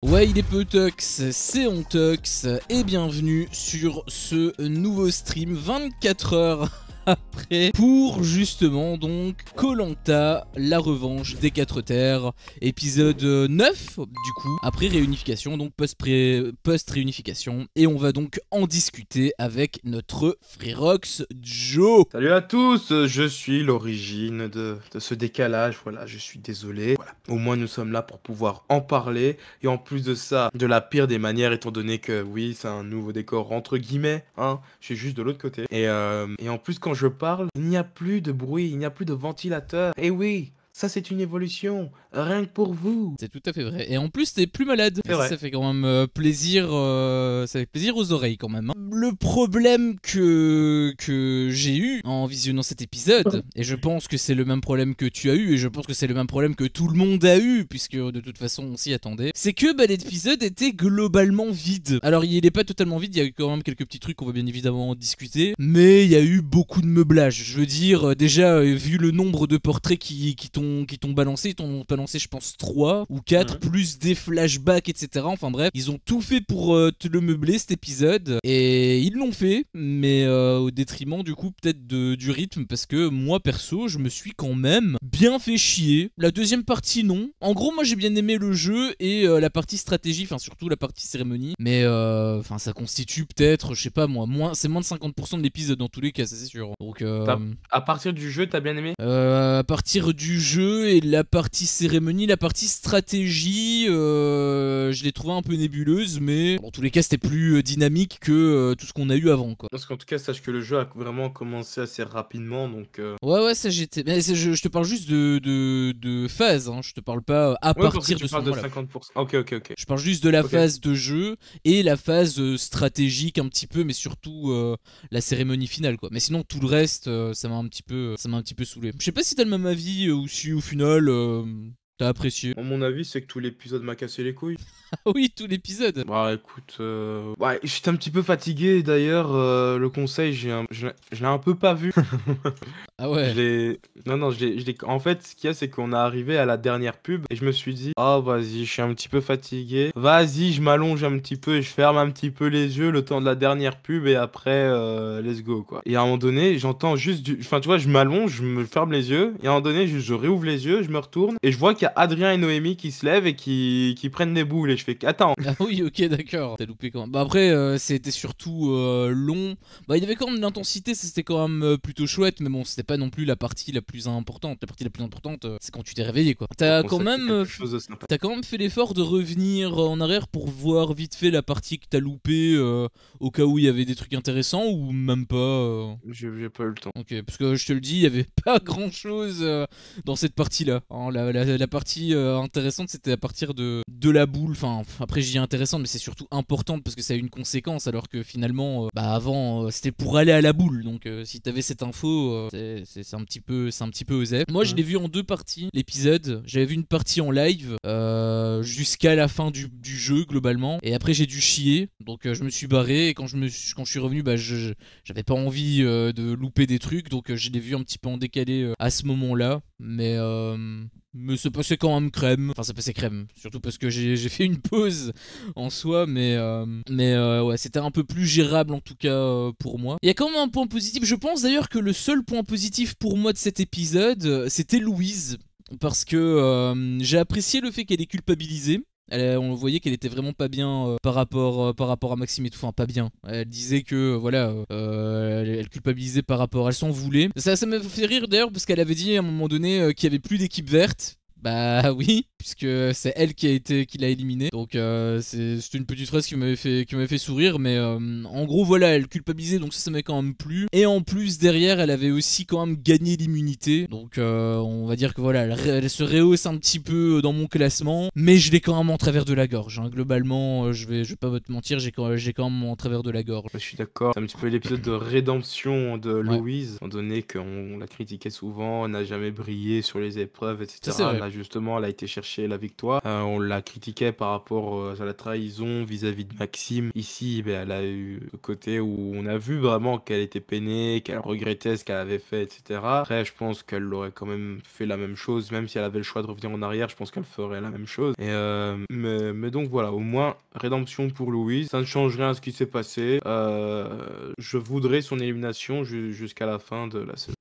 Ouais, il est peu Tox, c'est Ontox et bienvenue sur ce nouveau stream 24 heures après pour justement donc Koh-Lanta, la revanche des 4 terres, épisode 9 du coup, après réunification, donc post-réunification, et on va donc en discuter avec notre Freerox Joe. Salut à tous, je suis l'origine de ce décalage, voilà, je suis désolé. Voilà. Au moins nous sommes là pour pouvoir en parler, et en plus de ça, de la pire des manières, étant donné que oui, c'est un nouveau décor entre guillemets, hein, je suis juste de l'autre côté. Et en plus quand je parle, il n'y a plus de bruit, il n'y a plus de ventilateur, et oui, ça c'est une évolution, rien que pour vous. C'est tout à fait vrai. Et en plus, t'es plus malade. C'est vrai. Ça fait quand même plaisir. Ça fait plaisir aux oreilles quand même. Hein. Le problème que j'ai eu en visionnant cet épisode, et je pense que c'est le même problème que tu as eu, et je pense que c'est le même problème que tout le monde a eu, puisque de toute façon on s'y attendait, c'est que l'épisode était globalement vide. Alors il est pas totalement vide, il y a eu quand même quelques petits trucs qu'on va bien évidemment en discuter, mais il y a eu beaucoup de meublage. Je veux dire, déjà, vu le nombre de portraits qui t'ont balancé, ils t'ont balancé je pense 3 ou 4 plus des flashbacks, etc. Enfin bref, ils ont tout fait pour te le meubler cet épisode, et ils l'ont fait, mais au détriment du coup peut-être du rythme, parce que moi perso je me suis quand même bien fait chier. La deuxième partie non. En gros moi j'ai bien aimé le jeu et la partie stratégie, enfin surtout la partie cérémonie, mais enfin ça constitue peut-être, je sais pas moi, c'est moins de 50% de l'épisode dans tous les cas, ça c'est sûr. Donc À partir du jeu, t'as bien aimé? à partir du jeu et la partie cérémonie, la partie stratégie, je l'ai trouvé un peu nébuleuse, mais dans tous les cas c'était plus dynamique que tout ce qu'on a eu avant quoi. Parce qu'en tout cas, sache que le jeu a vraiment commencé assez rapidement, donc... Ouais ça j'étais... Mais je te parle juste de phase, hein. Je te parle pas à Ouais, parce que partir tu de ce parles de moment-là. 50%. Ok. Je parle juste de la Ok. phase de jeu et la phase stratégique un petit peu, mais surtout la cérémonie finale quoi. Mais sinon tout le reste ça m'a un petit peu saoulé. Je sais pas si t'as le même avis ou si au final t'as apprécié. Mon avis, c'est que tout l'épisode m'a cassé les couilles. Ah oui, tout l'épisode. Bah écoute, ouais, j'étais un petit peu fatigué d'ailleurs, le conseil, je l'ai un peu pas vu. Ah Je ouais. l'ai... Non, En fait, ce qu'il y a, c'est qu'on est arrivé à la dernière pub et je me suis dit, oh vas-y, je suis un petit peu fatigué. Vas-y, je m'allonge un petit peu et je ferme un petit peu les yeux le temps de la dernière pub et après, let's go, quoi. Et à un moment donné, j'entends juste du... Enfin, tu vois, je m'allonge, je me ferme les yeux et à un moment donné, je réouvre les yeux, je me retourne et je vois qu'il y a Adrien et Noémie qui se lèvent et qui prennent des boules et je fais, attends. Ah oui, ok, d'accord. T'as loupé quand même. Bah après, c'était surtout long. Bah il y avait quand même de l'intensité, ça, c'était quand même plutôt chouette, mais bon, c'était pas non plus la partie la plus importante. La partie la plus importante, c'est quand tu t'es réveillé, quoi. T'as On quand sait même, quelque chose de sympa. t'as quand même fait l'effort de revenir en arrière pour voir vite fait la partie que t'as loupé, au cas où il y avait des trucs intéressants, ou même pas. J'ai pas eu le temps. Ok, parce que je te le dis, il y avait pas grand chose dans cette partie-là. Hein. La partie intéressante, c'était à partir de la boule. Enfin, après, j'y dis intéressante, mais c'est surtout importante parce que ça a une conséquence. Alors que finalement, avant, c'était pour aller à la boule. Donc, si t'avais cette info, c'est un petit peu osé. Moi, je l'ai vu en deux parties, l'épisode. J'avais vu une partie en live jusqu'à la fin du jeu, globalement. Et après, j'ai dû chier. Donc, je me suis barré. Et quand je suis revenu, j'avais pas envie de louper des trucs, donc je l'ai vu un petit peu en décalé à ce moment-là, mais ça passait quand même crème. Enfin, ça passait crème, surtout parce que j'ai fait une pause en soi, mais ouais, c'était un peu plus gérable en tout cas pour moi. Il y a quand même un point positif. Je pense d'ailleurs que le seul point positif pour moi de cet épisode, c'était Louise, parce que j'ai apprécié le fait qu'elle est culpabilisée. On voyait qu'elle était vraiment pas bien par rapport à Maxime et tout, enfin pas bien. Elle disait que voilà, elle culpabilisait par rapport, elle s'en voulait. Ça m'a fait rire d'ailleurs parce qu'elle avait dit à un moment donné qu'il y avait plus d'équipe verte. Bah oui, puisque c'est elle qui l'a éliminé. Donc c'est une petite phrase qui m'avait fait sourire, mais en gros voilà, elle culpabilisait, donc ça m'avait quand même plu. Et en plus derrière, elle avait aussi quand même gagné l'immunité. Donc on va dire que voilà, elle se rehausse un petit peu dans mon classement, mais je l'ai quand même en travers de la gorge. Hein. Globalement, je vais pas te mentir, j'ai quand même en travers de la gorge. Je suis d'accord. C'est un petit peu l'épisode de rédemption de Ouais. Louise, étant donné qu'on la critiquait souvent, elle n'a jamais brillé sur les épreuves, Ça etc. c'est vrai. Elle n'a bah, justement, elle a été chercher la victoire. On la critiquait par rapport à la trahison vis-à-vis de Maxime. Ici, bah, elle a eu le côté où on a vu vraiment qu'elle était peinée, qu'elle regrettait ce qu'elle avait fait, etc. Après, je pense qu'elle aurait quand même fait la même chose, même si elle avait le choix de revenir en arrière, je pense qu'elle ferait la même chose. Mais donc voilà, au moins, rédemption pour Louise. Ça ne change rien à ce qui s'est passé. Je voudrais son élimination jusqu'à la fin de la saison.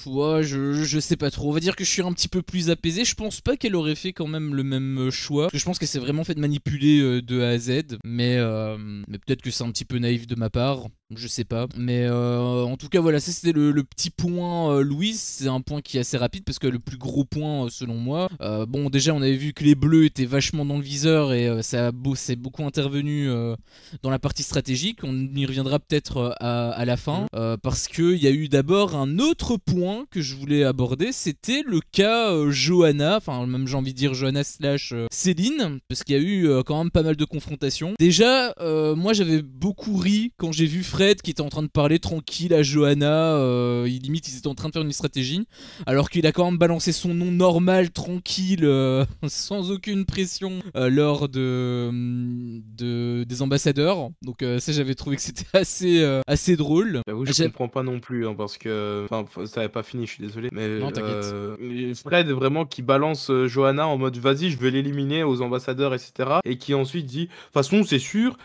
Ouais, je sais pas trop. On va dire que je suis un petit peu plus apaisé. Je pense pas qu'elle aurait fait quand même le même choix. Parce que je pense qu'elle s'est vraiment fait manipuler de A à Z. Mais peut-être que c'est un petit peu naïf de ma part. Je sais pas. Mais en tout cas, voilà, ça c'était le petit point Louise. C'est un point qui est assez rapide parce que le plus gros point, selon moi. Bon, déjà, on avait vu que les bleus étaient vachement dans le viseur et c'est beaucoup intervenu dans la partie stratégique. On y reviendra peut-être à la fin. Parce qu'il y a eu d'abord un autre point que je voulais aborder. C'était le cas Johanna. Enfin, même j'ai envie de dire Johanna slash Céline. Parce qu'il y a eu quand même pas mal de confrontations. Déjà, moi j'avais beaucoup ri quand j'ai vu Fred qui était en train de parler tranquille à Johanna. Limite, ils étaient en train de faire une stratégie. Alors qu'il a quand même balancé son nom normal, tranquille, sans aucune pression lors des ambassadeurs. Donc ça, j'avais trouvé que c'était assez drôle. J'avoue, je comprends pas non plus, hein, parce que... Enfin, ça avait pas fini, je suis désolé. Mais Non, t'inquiète. Fred, vraiment, qui balance Johanna en mode, vas-y, je vais l'éliminer aux ambassadeurs, etc. Et qui ensuite dit, de toute façon, c'est sûr,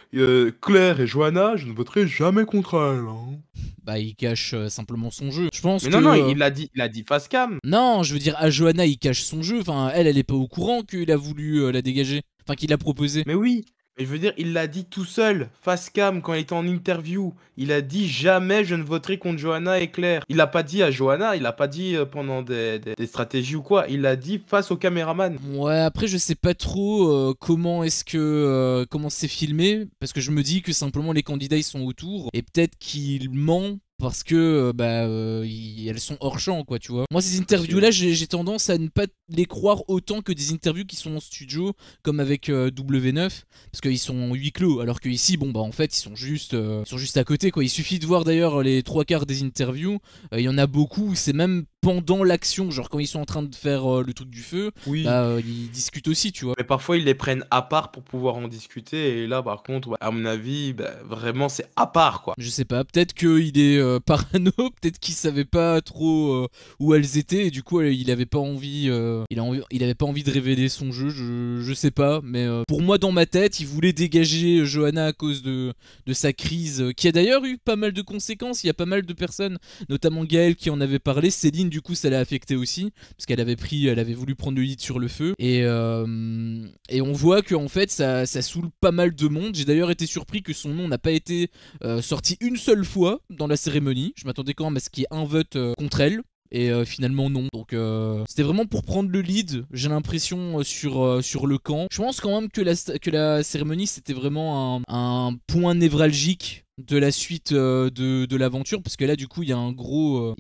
Claire et Johanna, je ne voterai jamais contre elle. Hein. Bah, il cache simplement son jeu. Je pense Mais que... non, il a dit face cam. Non, je veux dire, à Johanna, il cache son jeu. Enfin, elle est pas au courant qu'il a voulu la dégager. Enfin, qu'il l'a proposé. Mais oui, mais je veux dire, il l'a dit tout seul, face cam, quand il était en interview. Il a dit jamais je ne voterai contre Johanna et Claire. Il l'a pas dit à Johanna, il l'a pas dit pendant des stratégies ou quoi. Il l'a dit face au caméraman. Ouais, après, je sais pas trop comment c'est filmé. Parce que je me dis que simplement les candidats, ils sont autour. Et peut-être qu'il ment. Parce que elles sont hors champ, quoi, tu vois. Moi, ces interviews-là, j'ai tendance à ne pas les croire autant que des interviews qui sont en studio, comme avec W9, parce qu'ils sont en huis clos. Alors que ici, bon, bah en fait, ils sont juste à côté, quoi. Il suffit de voir d'ailleurs les 3/4 des interviews. Il y en a beaucoup, c'est même pendant l'action, genre quand ils sont en train de faire le truc du feu, Oui. bah ils discutent aussi, tu vois. Mais parfois, ils les prennent à part pour pouvoir en discuter. Et là, par contre, ouais, à mon avis, bah, vraiment, c'est à part, quoi. Je sais pas, peut-être qu'il est parano, peut-être qu'il savait pas trop où elles étaient et du coup il avait pas envie, il avait pas envie de révéler son jeu, je sais pas, mais pour moi dans ma tête il voulait dégager Johanna à cause de sa crise, qui a d'ailleurs eu pas mal de conséquences. Il y a pas mal de personnes, notamment Gaëlle qui en avait parlé, Céline du coup ça l'a affecté aussi, parce qu'elle avait voulu prendre le lead sur le feu, et on voit que en fait ça saoule pas mal de monde. J'ai d'ailleurs été surpris que son nom n'a pas été sorti une seule fois dans la cérémonie. Je m'attendais quand même à ce qu'il y ait un vote contre elle. Et finalement non. Donc c'était vraiment pour prendre le lead, j'ai l'impression, sur le camp. Je pense quand même que la cérémonie c'était vraiment un point névralgique de la suite de l'aventure, parce que là du coup il y a un gros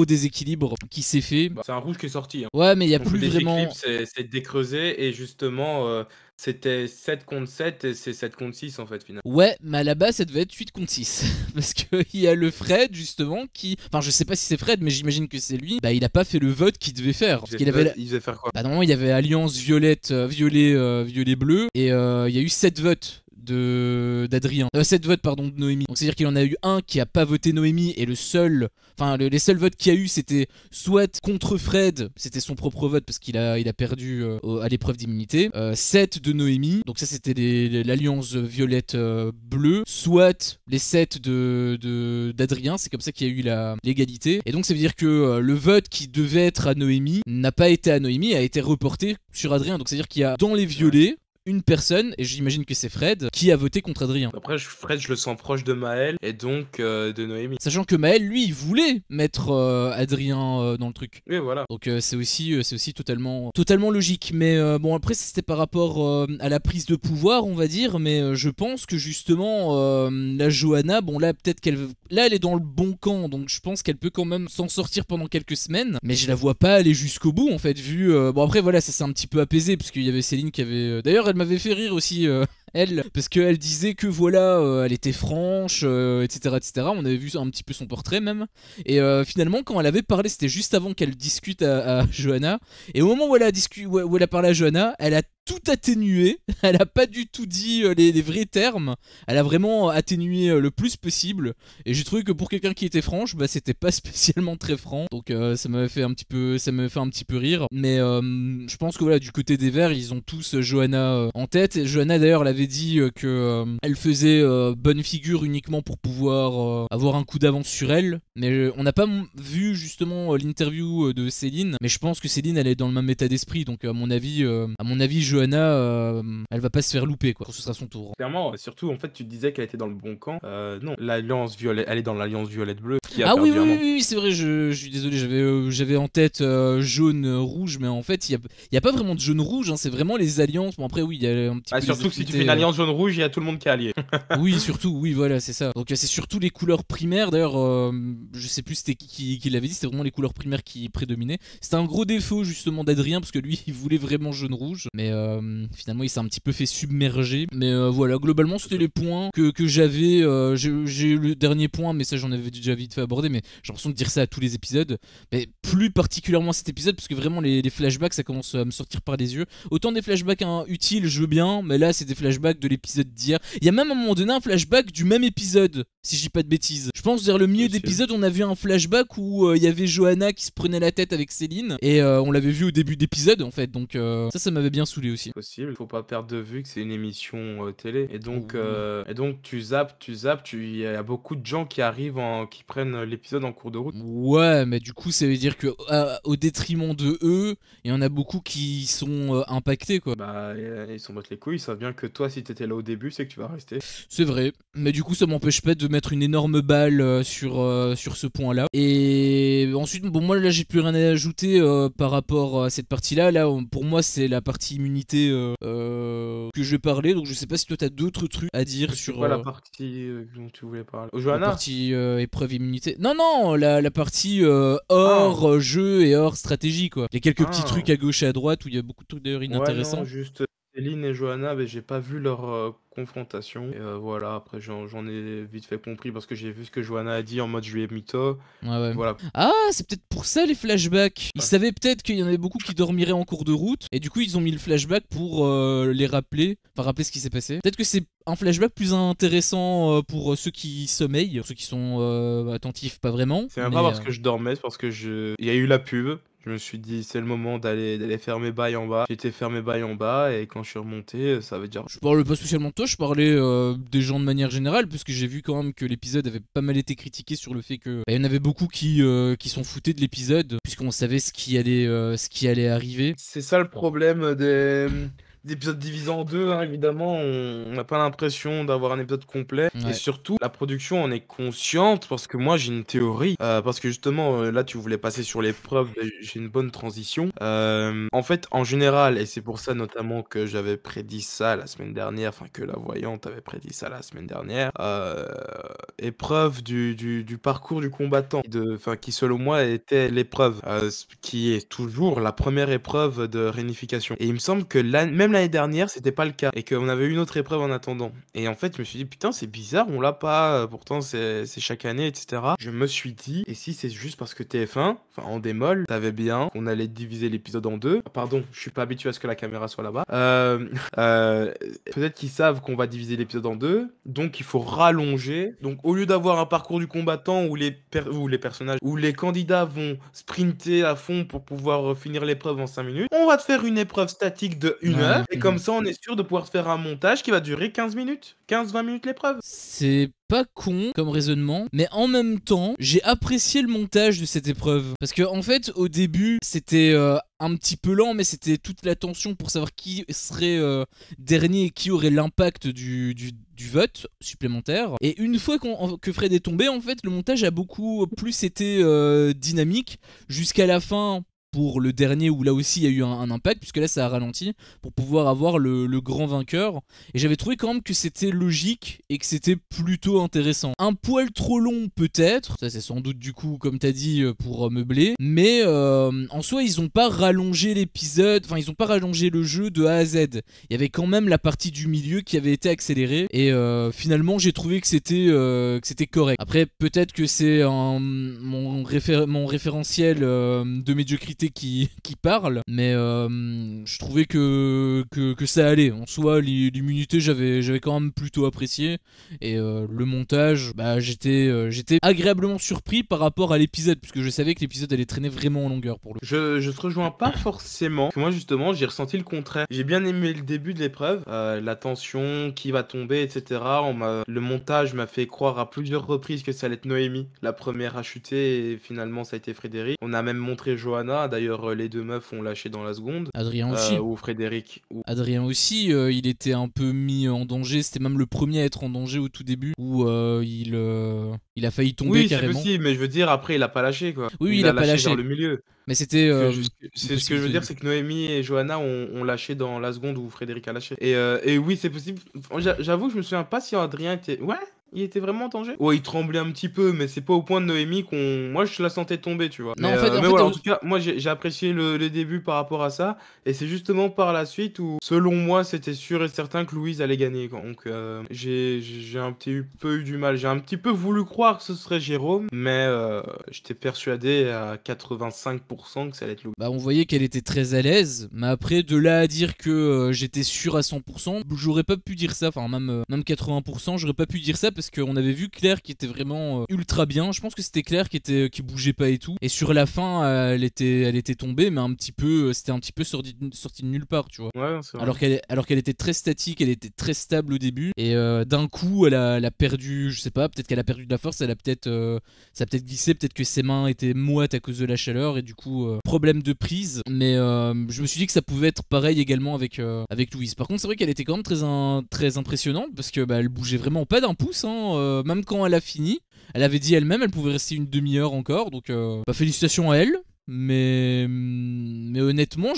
déséquilibre qui s'est fait. Bah, c'est un rouge qui est sorti. Hein. Ouais, mais il y a On fait plus des vraiment. équilibres, c'est décreusé et justement c'était 7 contre 7 et c'est 7 contre 6 en fait finalement. Ouais, mais à la base ça devait être 8 contre 6. Parce qu'il y a le Fred justement qui... Enfin je sais pas si c'est Fred, mais j'imagine que c'est lui. Bah il a pas fait le vote qu'il devait faire. Parce qu'il avait... Il devait faire quoi? Bah normalement il y avait Alliance Violette, Violet Bleu. Et il y a eu 7 votes d'Adrien. 7 votes pardon de Noémie. Donc c'est à dire qu'il y en a eu un qui a pas voté Noémie, et le seul, enfin les seuls votes qu'il y a eu c'était soit contre Fred, c'était son propre vote parce qu'il a perdu à l'épreuve d'immunité, 7 de Noémie, donc ça c'était l'alliance violette bleue, soit les 7 d'Adrien. C'est comme ça qu'il y a eu l'égalité, et donc ça veut dire que le vote qui devait être à Noémie n'a pas été à Noémie, a été reporté sur Adrien. Donc c'est à dire qu'il y a dans les violets une personne, et j'imagine que c'est Fred, qui a voté contre Adrien. Après, Fred, je le sens proche de Maël et donc de Noémie. Sachant que Maël, lui, il voulait mettre Adrien dans le truc. Oui, voilà. Donc c'est aussi totalement logique. Mais bon, après, c'était par rapport à la prise de pouvoir, on va dire. Mais je pense que justement, la Johanna, bon là, peut-être elle est dans le bon camp. Donc je pense qu'elle peut quand même s'en sortir pendant quelques semaines. Mais je la vois pas aller jusqu'au bout, en fait, vu... Bon, après, voilà, ça s'est un petit peu apaisé, parce qu'il y avait Céline qui avait... D'ailleurs, elle m'avait fait rire aussi. elle, parce qu'elle disait que voilà, elle était franche, etc., etc. On avait vu un petit peu son portrait même. Et finalement, quand elle avait parlé, c'était juste avant qu'elle discute à Johanna. Et au moment où où elle a parlé à Johanna, elle a tout atténué. Elle a pas du tout dit les vrais termes. Elle a vraiment atténué le plus possible. Et j'ai trouvé que pour quelqu'un qui était franche, bah c'était pas spécialement très franc. Donc ça m'avait fait un petit peu rire. Mais je pense que voilà, du côté des Verts, ils ont tous Johanna en tête. Et Johanna d'ailleurs, elle avait dit que elle faisait bonne figure uniquement pour pouvoir avoir un coup d'avance sur elle. Mais on n'a pas vu justement l'interview de Céline. Mais je pense que Céline, elle est dans le même état d'esprit. Donc à mon avis, Johanna, elle va pas se faire louper quoi, quand ce sera son tour. Clairement, surtout en fait, tu disais qu'elle était dans le bon camp. Non, l'alliance violet, elle est dans l'alliance violette-bleue qui a Ah oui, perdu un membre. oui, c'est vrai, je suis désolé, j'avais en tête jaune, rouge, mais en fait, il y a pas vraiment de jaune-rouge, hein, c'est vraiment les alliances. Bon, après, oui, il y a un petit peu. Surtout que si tu fais une alliance jaune-rouge, il y a tout le monde qui est allié. Oui, surtout, oui, voilà, c'est ça. Donc, c'est surtout les couleurs primaires. D'ailleurs, je sais plus c'était qui l'avait dit, c'était vraiment les couleurs primaires qui prédominaient. C'était un gros défaut, justement, d'Adrien, parce que lui, il voulait vraiment jaune-rouge, mais finalement, il s'est un petit peu fait submerger. Mais voilà, globalement, c'était les points que j'avais. J'ai eu le dernier point, mais ça, j'en avais déjà vite fait aborder, mais j'ai l'impression de dire ça à tous les épisodes. Mais plus particulièrement cet épisode, parce que vraiment, les flashbacks, ça commence à me sortir par les yeux. Autant des flashbacks utiles, je veux bien, mais là, c'est des flashbacks de l'épisode d'hier. Il y a même à un moment donné un flashback du même épisode, si je dis pas de bêtises. Je pense vers le milieu d'épisode, on a vu un flashback où il y avait Johanna qui se prenait la tête avec Céline, et on l'avait vu au début d'épisode en fait, donc ça m'avait bien saoulé aussi. Possible, faut pas perdre de vue que c'est une émission télé, et donc tu zappes, il y a beaucoup de gens qui arrivent qui prennent l'épisode en cours de route. Ouais, mais du coup ça veut dire que au détriment de eux, il y en a beaucoup qui sont impactés quoi. Bah ils s'en battent les couilles, ils savent bien que toi si t'étais là au début c'est que tu vas rester. C'est vrai, mais du coup ça m'empêche pas de mettre une énorme balle sur ce point là. Et ensuite bon moi là j'ai plus rien à ajouter par rapport à cette partie là. Là pour moi c'est la partie immunité que je vais parler, donc je sais pas si toi t'as d'autres trucs à dire sur quoi la partie dont tu voulais parler? Johanna? la partie épreuve immunité. Non, la partie hors jeu et hors stratégie quoi. Il y a quelques petits trucs à gauche et à droite où il y a beaucoup de trucs d'ailleurs inintéressants. Ouais, non, juste Céline et Johanna, j'ai pas vu leur confrontation. Et voilà, après j'en ai vite fait compris parce que j'ai vu ce que Johanna a dit en mode je lui ai mytho. Ouais. Voilà. Ah, c'est peut-être pour ça les flashbacks. Ils savaient peut-être qu'il y en avait beaucoup qui dormiraient en cours de route. Et du coup, ils ont mis le flashback pour les rappeler. Enfin, rappeler ce qui s'est passé. Peut-être que c'est un flashback plus intéressant pour ceux qui sommeillent. Ceux qui sont attentifs, pas vraiment. C'est même pas parce que je dormais, c'est parce que il y a eu la pub. Je me suis dit, c'est le moment d'aller faire mes bails en bas. J'étais faire mes bails en bas et quand je suis remonté, ça veut dire. Je parlais pas spécialement de toi, je parlais des gens de manière générale, parce que j'ai vu quand même que l'épisode avait pas mal été critiqué sur le fait que il y en avait beaucoup qui s'en foutaient de l'épisode, puisqu'on savait ce qui allait arriver. C'est ça le problème des épisodes divisés en deux, hein, évidemment. On n'a pas l'impression d'avoir un épisode complet. Ouais. Et surtout, la production en est consciente parce que moi j'ai une théorie. Parce que justement, là tu voulais passer sur l'épreuve, j'ai une bonne transition. En fait, en général, et c'est pour ça notamment que j'avais prédit ça la semaine dernière, enfin que la voyante avait prédit ça la semaine dernière, épreuve du parcours du combattant, qui selon moi était l'épreuve, qui est toujours la première épreuve de réunification. Et il me semble que même l'année dernière, c'était pas le cas, et qu'on avait une autre épreuve en attendant. Et en fait, je me suis dit, putain, c'est bizarre, on l'a pas, pourtant c'est chaque année, etc. Je me suis dit, et si c'est juste parce que TF1, enfin en démol, savait bien qu'on allait diviser l'épisode en deux. Pardon, je suis pas habitué à ce que la caméra soit là-bas. Peut-être qu'ils savent qu'on va diviser l'épisode en deux, donc il faut rallonger. Donc au lieu d'avoir un parcours du combattant où les personnages, où les candidats vont sprinter à fond pour pouvoir finir l'épreuve en 5 minutes, on va te faire une épreuve statique de 1 heure, et comme ça on est sûr de pouvoir faire un montage qui va durer 15 minutes, 15-20 minutes l'épreuve. C'est pas con comme raisonnement, mais en même temps, j'ai apprécié le montage de cette épreuve. Parce que en fait, au début, c'était un petit peu lent, mais c'était toute la tension pour savoir qui serait dernier et qui aurait l'impact du vote supplémentaire. Et une fois que Fred est tombé, en fait, le montage a beaucoup plus été dynamique jusqu'à la fin. pour le dernier où là aussi il y a eu un impact, puisque là ça a ralenti, pour pouvoir avoir le grand vainqueur. Et j'avais trouvé quand même que c'était logique et que c'était plutôt intéressant. Un poil trop long peut-être, ça c'est sans doute du coup comme t'as dit pour meubler, mais en soi ils ont pas rallongé l'épisode, enfin ils ont pas rallongé le jeu de A à Z. Il y avait quand même la partie du milieu qui avait été accélérée et finalement j'ai trouvé que c'était correct. Après peut-être que c'est mon référentiel de médiocrité qui parle, mais je trouvais que ça allait. En soi l'immunité j'avais quand même plutôt apprécié et le montage bah j'étais agréablement surpris par rapport à l'épisode, puisque je savais que l'épisode allait traîner vraiment en longueur pour le coup. Je te rejoins pas forcément. Moi justement j'ai ressenti le contraire. J'ai bien aimé le début de l'épreuve, la tension, qui va tomber, etc. Le montage m'a fait croire à plusieurs reprises que ça allait être Noémie, la première à chuter, et finalement ça a été Frédéric. On a même montré Johanna, d'ailleurs les deux meufs ont lâché dans la seconde. Adrien aussi. Ou Frédéric. Adrien aussi, il était un peu mis en danger. C'était même le premier à être en danger au tout début, où il a failli tomber Oui, c'est carrément. possible, mais je veux dire, après, il a pas lâché, quoi. Oui, il a pas lâché. vers le milieu. Mais c'était. Ce que je veux dire, c'est que Noémie et Johanna ont lâché dans la seconde où Frédéric a lâché. Et oui, c'est possible. J'avoue que je me souviens pas si Adrien était. Ouais, il était vraiment en danger. Ouais, il tremblait un petit peu, mais c'est pas au point de Noémie qu'on. Moi, je la sentais tomber, tu vois. Non, Mais, en fait, mais voilà, en tout cas, moi, j'ai apprécié le début par rapport à ça. Et c'est justement par la suite où, selon moi, c'était sûr et certain que Louise allait gagner, quoi. Donc, j'ai un petit peu eu du mal. J'ai un petit peu voulu croire que ce serait Jérôme, mais j'étais persuadé à 85% que ça allait être Louise. Bah, on voyait qu'elle était très à l'aise, mais après, de là à dire que j'étais sûr à 100%, j'aurais pas pu dire ça. Enfin, même 80%, j'aurais pas pu dire ça parce qu'on avait vu Claire qui était vraiment ultra bien. Je pense que c'était Claire qui bougeait pas et tout. Et sur la fin, elle était tombée, mais c'était un petit peu sorti de nulle part, tu vois. Ouais, c'est vrai. Alors qu'elle était très statique, elle était très stable au début, et d'un coup, elle a perdu, je sais pas, peut-être qu'elle a perdu de la force, ça a peut-être glissé, peut-être que ses mains étaient moites à cause de la chaleur, et du coup, problème de prise. Mais je me suis dit que ça pouvait être pareil également avec Louise. Par contre, c'est vrai qu'elle était quand même très impressionnante, parce que bah, elle bougeait vraiment pas d'un pouce, hein, même quand elle a fini. Elle avait dit elle-même, elle pouvait rester une demi-heure encore, donc bah, félicitations à elle. Mais honnêtement,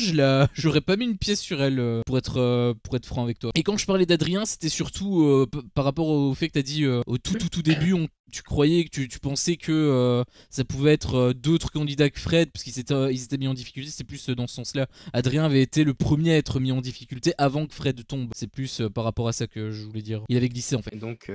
j'aurais pas mis une pièce sur elle pour être franc avec toi. Et quand je parlais d'Adrien, c'était surtout par rapport au fait que t'as dit au tout début, tu croyais que tu pensais que ça pouvait être d'autres candidats que Fred parce qu'ils étaient mis en difficulté. C'est plus dans ce sens-là. Adrien avait été le premier à être mis en difficulté avant que Fred tombe. C'est plus par rapport à ça que je voulais dire. Il avait glissé en fait. Et donc,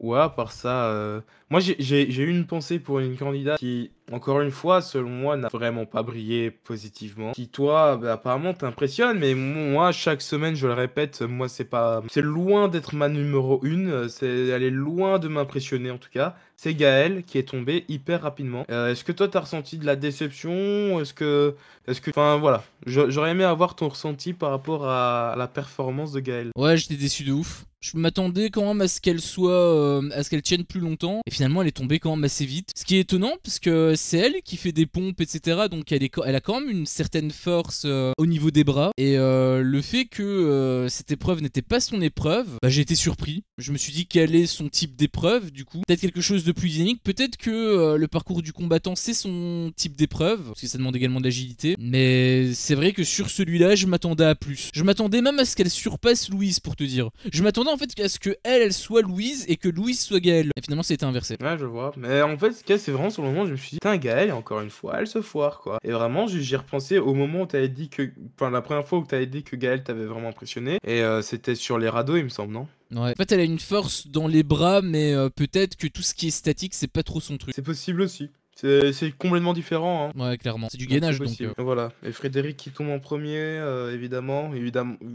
ouais, à part ça, moi j'ai eu une pensée pour une candidate qui, encore une fois, selon moi, n'a vraiment pas brillé positivement. Qui, toi, bah, apparemment t'impressionne, mais moi, chaque semaine, je le répète, moi, c'est loin d'être ma numéro 1, elle est loin de m'impressionner en tout cas. C'est Gaël qui est tombé hyper rapidement. Est-ce que toi, t'as ressenti de la déception? Enfin, voilà. J'aurais aimé avoir ton ressenti par rapport à la performance de Gaël. Ouais, j'étais déçu de ouf. Je m'attendais quand même à ce qu'elle à ce qu'elle tienne plus longtemps. Et finalement, elle est tombée quand même assez vite. Ce qui est étonnant, parce que c'est elle qui fait des pompes, etc. Donc elle a quand même une certaine force au niveau des bras. Et le fait que cette épreuve n'était pas son épreuve, bah, j'ai été surpris. Je me suis dit quel est son type d'épreuve, du coup. Peut-être quelque chose de plus dynamique. Peut-être que le parcours du combattant, c'est son type d'épreuve. Parce que ça demande également de l'agilité. Mais c'est vrai que sur celui-là, je m'attendais à plus. Je m'attendais même à ce qu'elle surpasse Louise, pour te dire. Je m'attendais en fait à ce que elle soit Louise et que Louise soit Gaël. Et finalement, c'était inversé. Ouais, je vois. Mais en fait, ce qu'il y a, c'est vraiment sur le moment, je me suis dit, putain, Gaël, encore une fois, elle se foire, quoi. Et vraiment, j'y repensé au moment où t'avais dit que. Enfin, la première fois où t'avais dit que Gaël t'avait vraiment impressionné. Et c'était sur les radeaux, il me semble, non? Ouais. En fait, elle a une force dans les bras, mais peut-être que tout ce qui est statique, c'est pas trop son truc. C'est possible aussi. C'est complètement différent, hein. Ouais, clairement. C'est du Donc, gainage, c'est donc. possible. Voilà. Et Frédéric qui tombe en premier, évidemment,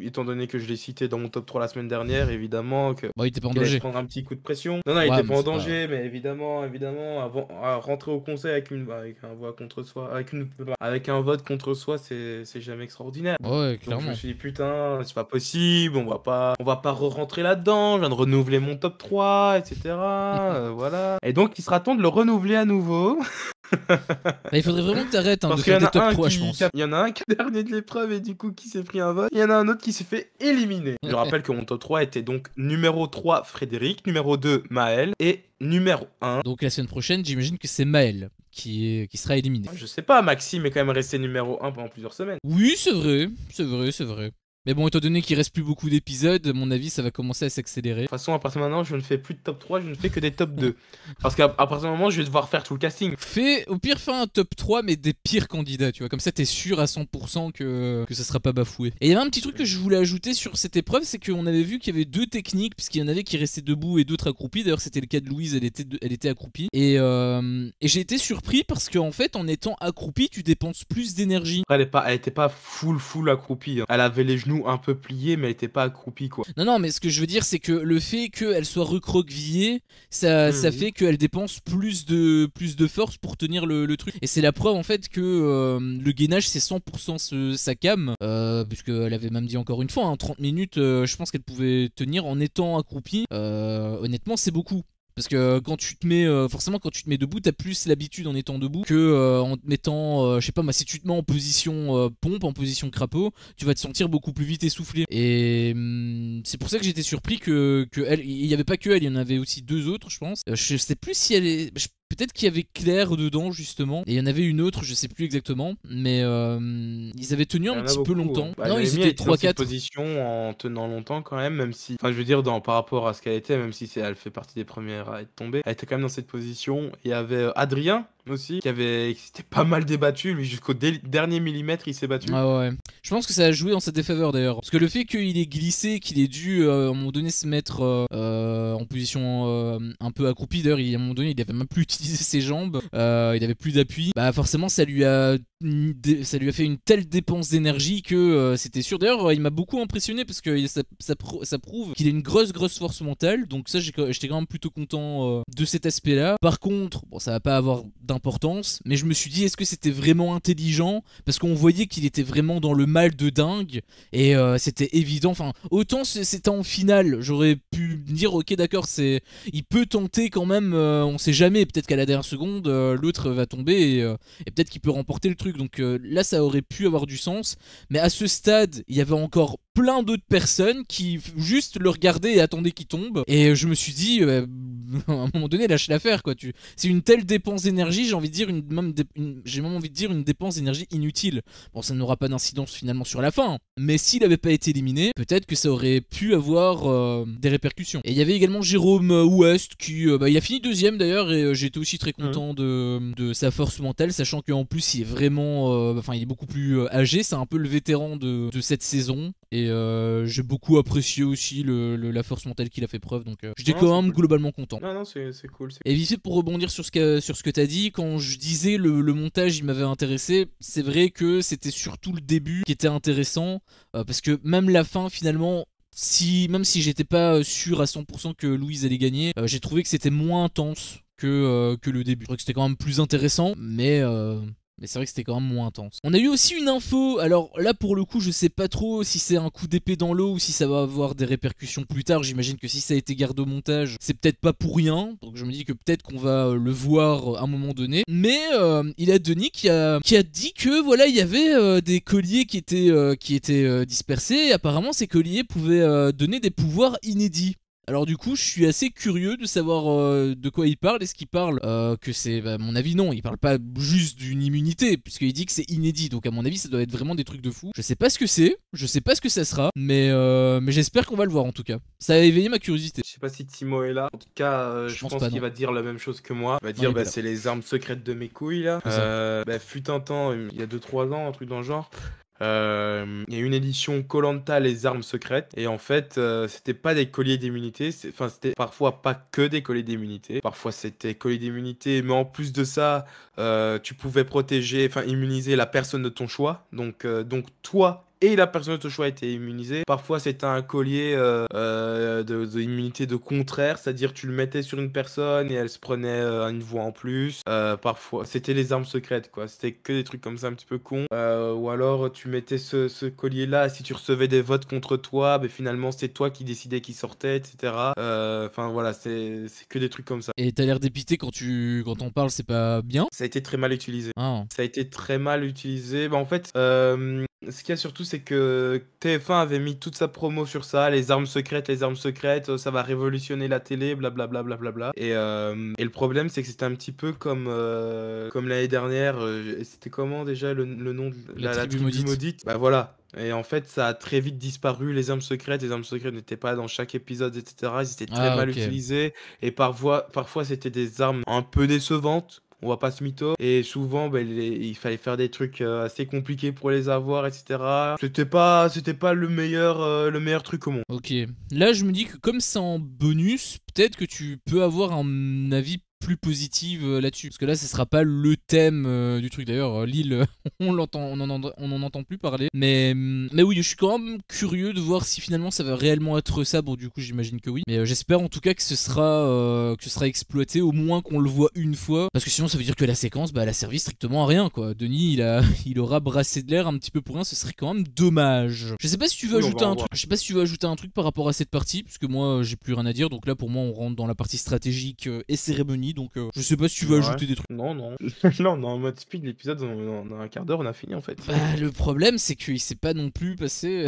étant donné que je l'ai cité dans mon top 3 la semaine dernière, évidemment que Bon, il était pas en qu'il allait danger. prendre un petit coup de pression. Non, il Ouais, était mais pas en c'est pas. danger, mais évidemment, avant, à rentrer au conseil avec un vote contre soi, avec un vote contre soi, c'est jamais extraordinaire. Ouais, Donc je clairement. me suis dit, putain, c'est pas possible, on va pas re-rentrer là-dedans, je viens de renouveler mon top 3, etc. Voilà. Et donc, il sera temps de le renouveler à nouveau. Bah, il faudrait vraiment que t'arrêtes de Parce qu'il y faire en des a top un 3, je qui, pense. il y en a un qui est dernier de l'épreuve et du coup qui s'est pris un vote. Il y en a un autre qui s'est fait éliminer. Je rappelle que mon top 3 était donc numéro 3 Frédéric, numéro 2 Maël et numéro 1. Donc la semaine prochaine, j'imagine que c'est Maël qui sera éliminé. Je sais pas, Maxime est quand même resté numéro 1 pendant plusieurs semaines. Oui, c'est vrai, c'est vrai, c'est vrai. Mais bon, étant donné qu'il reste plus beaucoup d'épisodes, à mon avis, ça va commencer à s'accélérer. De toute façon, à partir de maintenant, je ne fais plus de top 3, je ne fais que des top 2. Parce qu'à partir de moment, je vais devoir faire tout le casting. Au pire, fais un top 3, mais des pires candidats, tu vois. Comme ça, t'es sûr à 100% que ça sera pas bafoué. Et il y avait un petit truc que je voulais ajouter sur cette épreuve, c'est qu'on avait vu qu'il y avait deux techniques, puisqu'il y en avait qui restaient debout et d'autres accroupis. D'ailleurs, c'était le cas de Louise, elle était accroupie. Et j'ai été surpris parce qu'en fait, en étant accroupie, tu dépenses plus d'énergie. Après, elle était pas full accroupie, hein. Elle avait les genoux un peu pliés, mais elle était pas accroupie, quoi. Non, mais ce que je veux dire, c'est que le fait qu'elle soit recroquevillée, ça fait qu'elle dépense plus de force pour tenir le truc. Et c'est la preuve en fait que le gainage c'est 100% sa cam, puisqu'elle avait même dit encore une fois, hein, 30 minutes, je pense qu'elle pouvait tenir en étant accroupie. Honnêtement, c'est beaucoup. Parce que quand tu te mets, forcément quand tu te mets debout, t'as plus l'habitude en étant debout que en te mettant, je sais pas moi, si tu te mets en position pompe, en position crapaud, tu vas te sentir beaucoup plus vite essoufflé. Et c'est pour ça que j'étais surpris que elle, il y avait pas que elle, il y en avait aussi deux autres, je pense. Je sais plus si elle est, peut-être qu'il y avait Claire dedans justement, et il y en avait une autre, je sais plus exactement, mais ils avaient tenu un petit peu longtemps. Bah, Non, ils étaient dans cette 3-4. position en tenant longtemps quand même si... Enfin, je veux dire, par rapport à ce qu'elle était, même si elle fait partie des premières à être tombée, elle était quand même dans cette position. Il y avait Adrien aussi, qui s'était pas mal débattu, lui, jusqu'au dernier millimètre, il s'est battu. Ah ouais. Je pense que ça a joué en sa défaveur d'ailleurs. Parce que le fait qu'il ait glissé, qu'il ait dû à un moment donné se mettre en position un peu accroupie, d'ailleurs, à un moment donné, il avait même plus utilisé ses jambes, il avait plus d'appui, bah forcément, ça lui a fait une telle dépense d'énergie que c'était sûr. D'ailleurs, il m'a beaucoup impressionné parce que ça prouve qu'il a une grosse force mentale. Donc ça, j'étais quand même plutôt content de cet aspect-là. Par contre, bon, ça va pas avoir d'importance, mais je me suis dit, est-ce que c'était vraiment intelligent? Parce qu'on voyait qu'il était vraiment dans le mal de dingue et c'était évident. Enfin, autant c'était en finale, j'aurais pu dire, ok, d'accord, il peut tenter quand même. On sait jamais. Peut-être qu'à la dernière seconde, l'autre va tomber et peut-être qu'il peut remporter le truc. Donc là, ça aurait pu avoir du sens. Mais à ce stade, il y avait encore plein d'autres personnes qui juste le regardaient et attendaient qu'il tombe. Et je me suis dit, à un moment donné, lâche l'affaire, quoi. C'est une telle dépense d'énergie, j'ai envie de dire j'ai même envie de dire une dépense d'énergie inutile. Bon, ça n'aura pas d'incidence finalement sur la fin. Mais s'il n'avait pas été éliminé, peut-être que ça aurait pu avoir des répercussions. Et il y avait également Jérôme Ouest qui, il a fini deuxième d'ailleurs, et j'étais aussi très content de sa force mentale, sachant qu'en plus il est vraiment, il est beaucoup plus âgé. C'est un peu le vétéran de cette saison. Et j'ai beaucoup apprécié aussi la force mentale qu'il a fait preuve, donc j'étais quand même globalement content. Non, c'est cool. Et vite fait, pour rebondir sur ce que t'as dit, quand je disais le montage il m'avait intéressé, c'est vrai que c'était surtout le début qui était intéressant, parce que même la fin finalement, même si j'étais pas sûr à 100% que Louise allait gagner, j'ai trouvé que c'était moins intense que le début. Je trouvais que c'était quand même plus intéressant, mais c'est vrai que c'était quand même moins intense. On a eu aussi une info, alors là pour le coup je sais pas trop si c'est un coup d'épée dans l'eau ou si ça va avoir des répercussions plus tard. J'imagine que si ça a été gardé au montage, c'est peut-être pas pour rien. Donc je me dis que peut-être qu'on va le voir à un moment donné. Mais il y a Denis qui a dit que voilà, il y avait des colliers qui étaient dispersés. Et apparemment ces colliers pouvaient donner des pouvoirs inédits. Alors du coup, je suis assez curieux de savoir de quoi il parle. Est-ce qu'il parle que c'est... à mon avis, non, il parle pas juste d'une immunité, puisqu'il dit que c'est inédit. Donc à mon avis, ça doit être vraiment des trucs de fou. Je sais pas ce que c'est, je sais pas ce que ça sera, mais j'espère qu'on va le voir en tout cas. Ça a éveillé ma curiosité. Je sais pas si Timo est là. En tout cas, je pense qu'il va dire la même chose que moi. Il va dire, c'est les armes secrètes de mes couilles là. Fut un temps, il y a 2-3 ans, un truc dans le genre. Il y a une édition Koh-Lanta les armes secrètes et en fait c'était pas des colliers d'immunité, c'était parfois pas que des colliers d'immunité, parfois c'était colliers d'immunité, mais en plus de ça tu pouvais immuniser la personne de ton choix, donc toi et la personne de ton choix était immunisée. Parfois, c'était un collier de immunité de contraire, c'est-à-dire tu le mettais sur une personne et elle se prenait une voix en plus. Parfois, c'était les armes secrètes, quoi. C'était que des trucs comme ça un petit peu cons. Ou alors, tu mettais ce collier-là, si tu recevais des votes contre toi, ben, finalement, c'était toi qui décidais qui sortait, etc. Enfin, voilà, c'est que des trucs comme ça. Et t'as l'air dépité quand on parle, c'est pas bien. Ça a été très mal utilisé. Ah. Ça a été très mal utilisé. Bah, en fait, ce qu'il y a surtout, c'est que TF1 avait mis toute sa promo sur ça, les armes secrètes, ça va révolutionner la télé, blablabla, blablabla. Et le problème, c'est que c'était un petit peu comme l'année dernière. C'était comment déjà le nom de La la tribu tribu maudite. maudite? Bah voilà. Et en fait, ça a très vite disparu, les armes secrètes. Les armes secrètes n'étaient pas dans chaque épisode, etc. Ils étaient très Ah, mal ok. utilisés. Et parfois c'était des armes un peu décevantes. On va pas se mytho. Et souvent, ben, il fallait faire des trucs assez compliqués pour les avoir, etc. C'était pas le meilleur truc au monde. Ok. Là, je me dis que comme c'est en bonus, peut-être que tu peux avoir un avis plus positif là-dessus. Parce que là, ce sera pas le thème du truc. D'ailleurs, Lille, on en entend plus parler. Mais oui, je suis quand même curieux de voir si finalement ça va réellement être ça. Bon, du coup, j'imagine que oui. Mais j'espère en tout cas que ce sera exploité, au moins qu'on le voit une fois. Parce que sinon, ça veut dire que la séquence, bah, elle a servi strictement à rien, quoi. Denis, il aura brassé de l'air un petit peu pour rien. Ce serait quand même dommage. Je sais pas si tu veux Oui, on ajouter va en un voir. truc. Je sais pas si tu veux ajouter un truc par rapport à cette partie, parce que moi, j'ai plus rien à dire. Donc là, pour moi, on rentre dans la partie stratégique et cérémonie. Donc je sais pas si tu veux Ouais. ajouter des trucs. Non, non. Non, on est en mode speed, l'épisode, en un quart d'heure, on a fini en fait. Bah, le problème, c'est qu'il s'est pas non plus passé.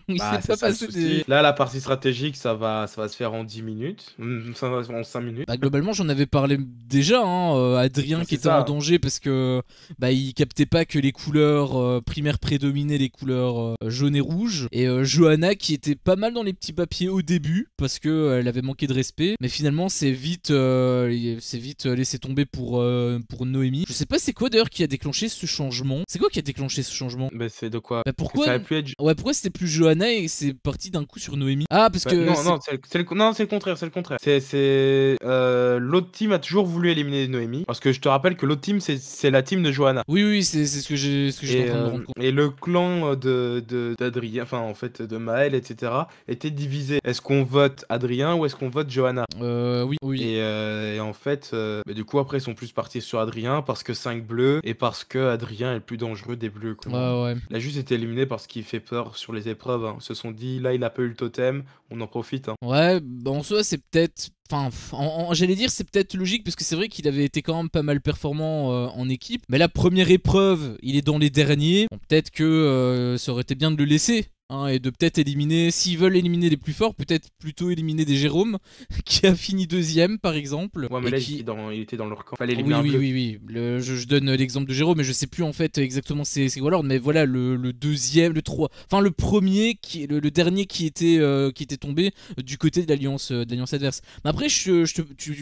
Il s'est Bah, c'est pas ça le passé souci. Là, la partie stratégique, ça va se faire en 10 minutes. Ça va se faire en 5 minutes. Bah, globalement, j'en avais parlé déjà, hein, Adrien Bah, qui c'est était en ça. danger parce que bah, il captait pas que les couleurs primaires prédominaient les couleurs jaune et rouge. Et Johanna qui était pas mal dans les petits papiers au début parce que elle avait manqué de respect. Mais finalement, c'est vite laissé tomber pour Noémie. Je sais pas c'est quoi d'ailleurs qui a déclenché ce changement. C'est quoi qui a déclenché ce changement? Bah, c'est de quoi? Bah, Parce que pourquoi? ça aurait pu être. Ouais, pourquoi c'était plus Johanna et c'est parti d'un coup sur Noémie? Ah, parce Bah, que non, non, non, c'est le contraire, c'est le contraire. L'autre team a toujours voulu éliminer Noémie. Parce que je te rappelle que l'autre team, c'est la team de Johanna. Oui, oui, c'est ce que j'étais en train de me rendre compte. Et le clan d'Adrien, enfin en fait de Maël, etc., était divisé. Est-ce qu'on vote Adrien ou est-ce qu'on vote Johanna? Oui, oui. Et en fait, bah, du coup après ils sont plus partis sur Adrien parce que 5 bleus et parce que Adrien est le plus dangereux des bleus, quoi. Ouais. Il a juste été éliminé parce qu'il fait peur sur les épreuves, hein. Ils se sont dit là il a pas eu le totem, on en profite, hein. Ouais, bah en soi, c'est peut-être. Enfin, j'allais dire, c'est peut-être logique parce que c'est vrai qu'il avait été quand même pas mal performant en équipe. Mais la première épreuve, il est dans les derniers. Bon, peut-être que ça aurait été bien de le laisser. Hein, et de peut-être éliminer, s'ils veulent éliminer les plus forts, peut-être plutôt éliminer des Jérôme, qui a fini deuxième par exemple. Ouais mais Et là qui. il était dans leur camp. Fallait Oui, éliminer un oui, bleu. oui, oui. Je donne l'exemple de Jérôme, mais je sais plus en fait exactement c'est quoi l'ordre. Mais voilà, le deuxième, le 3. Enfin, le premier, le dernier qui était tombé du côté de l'alliance adverse. Mais après,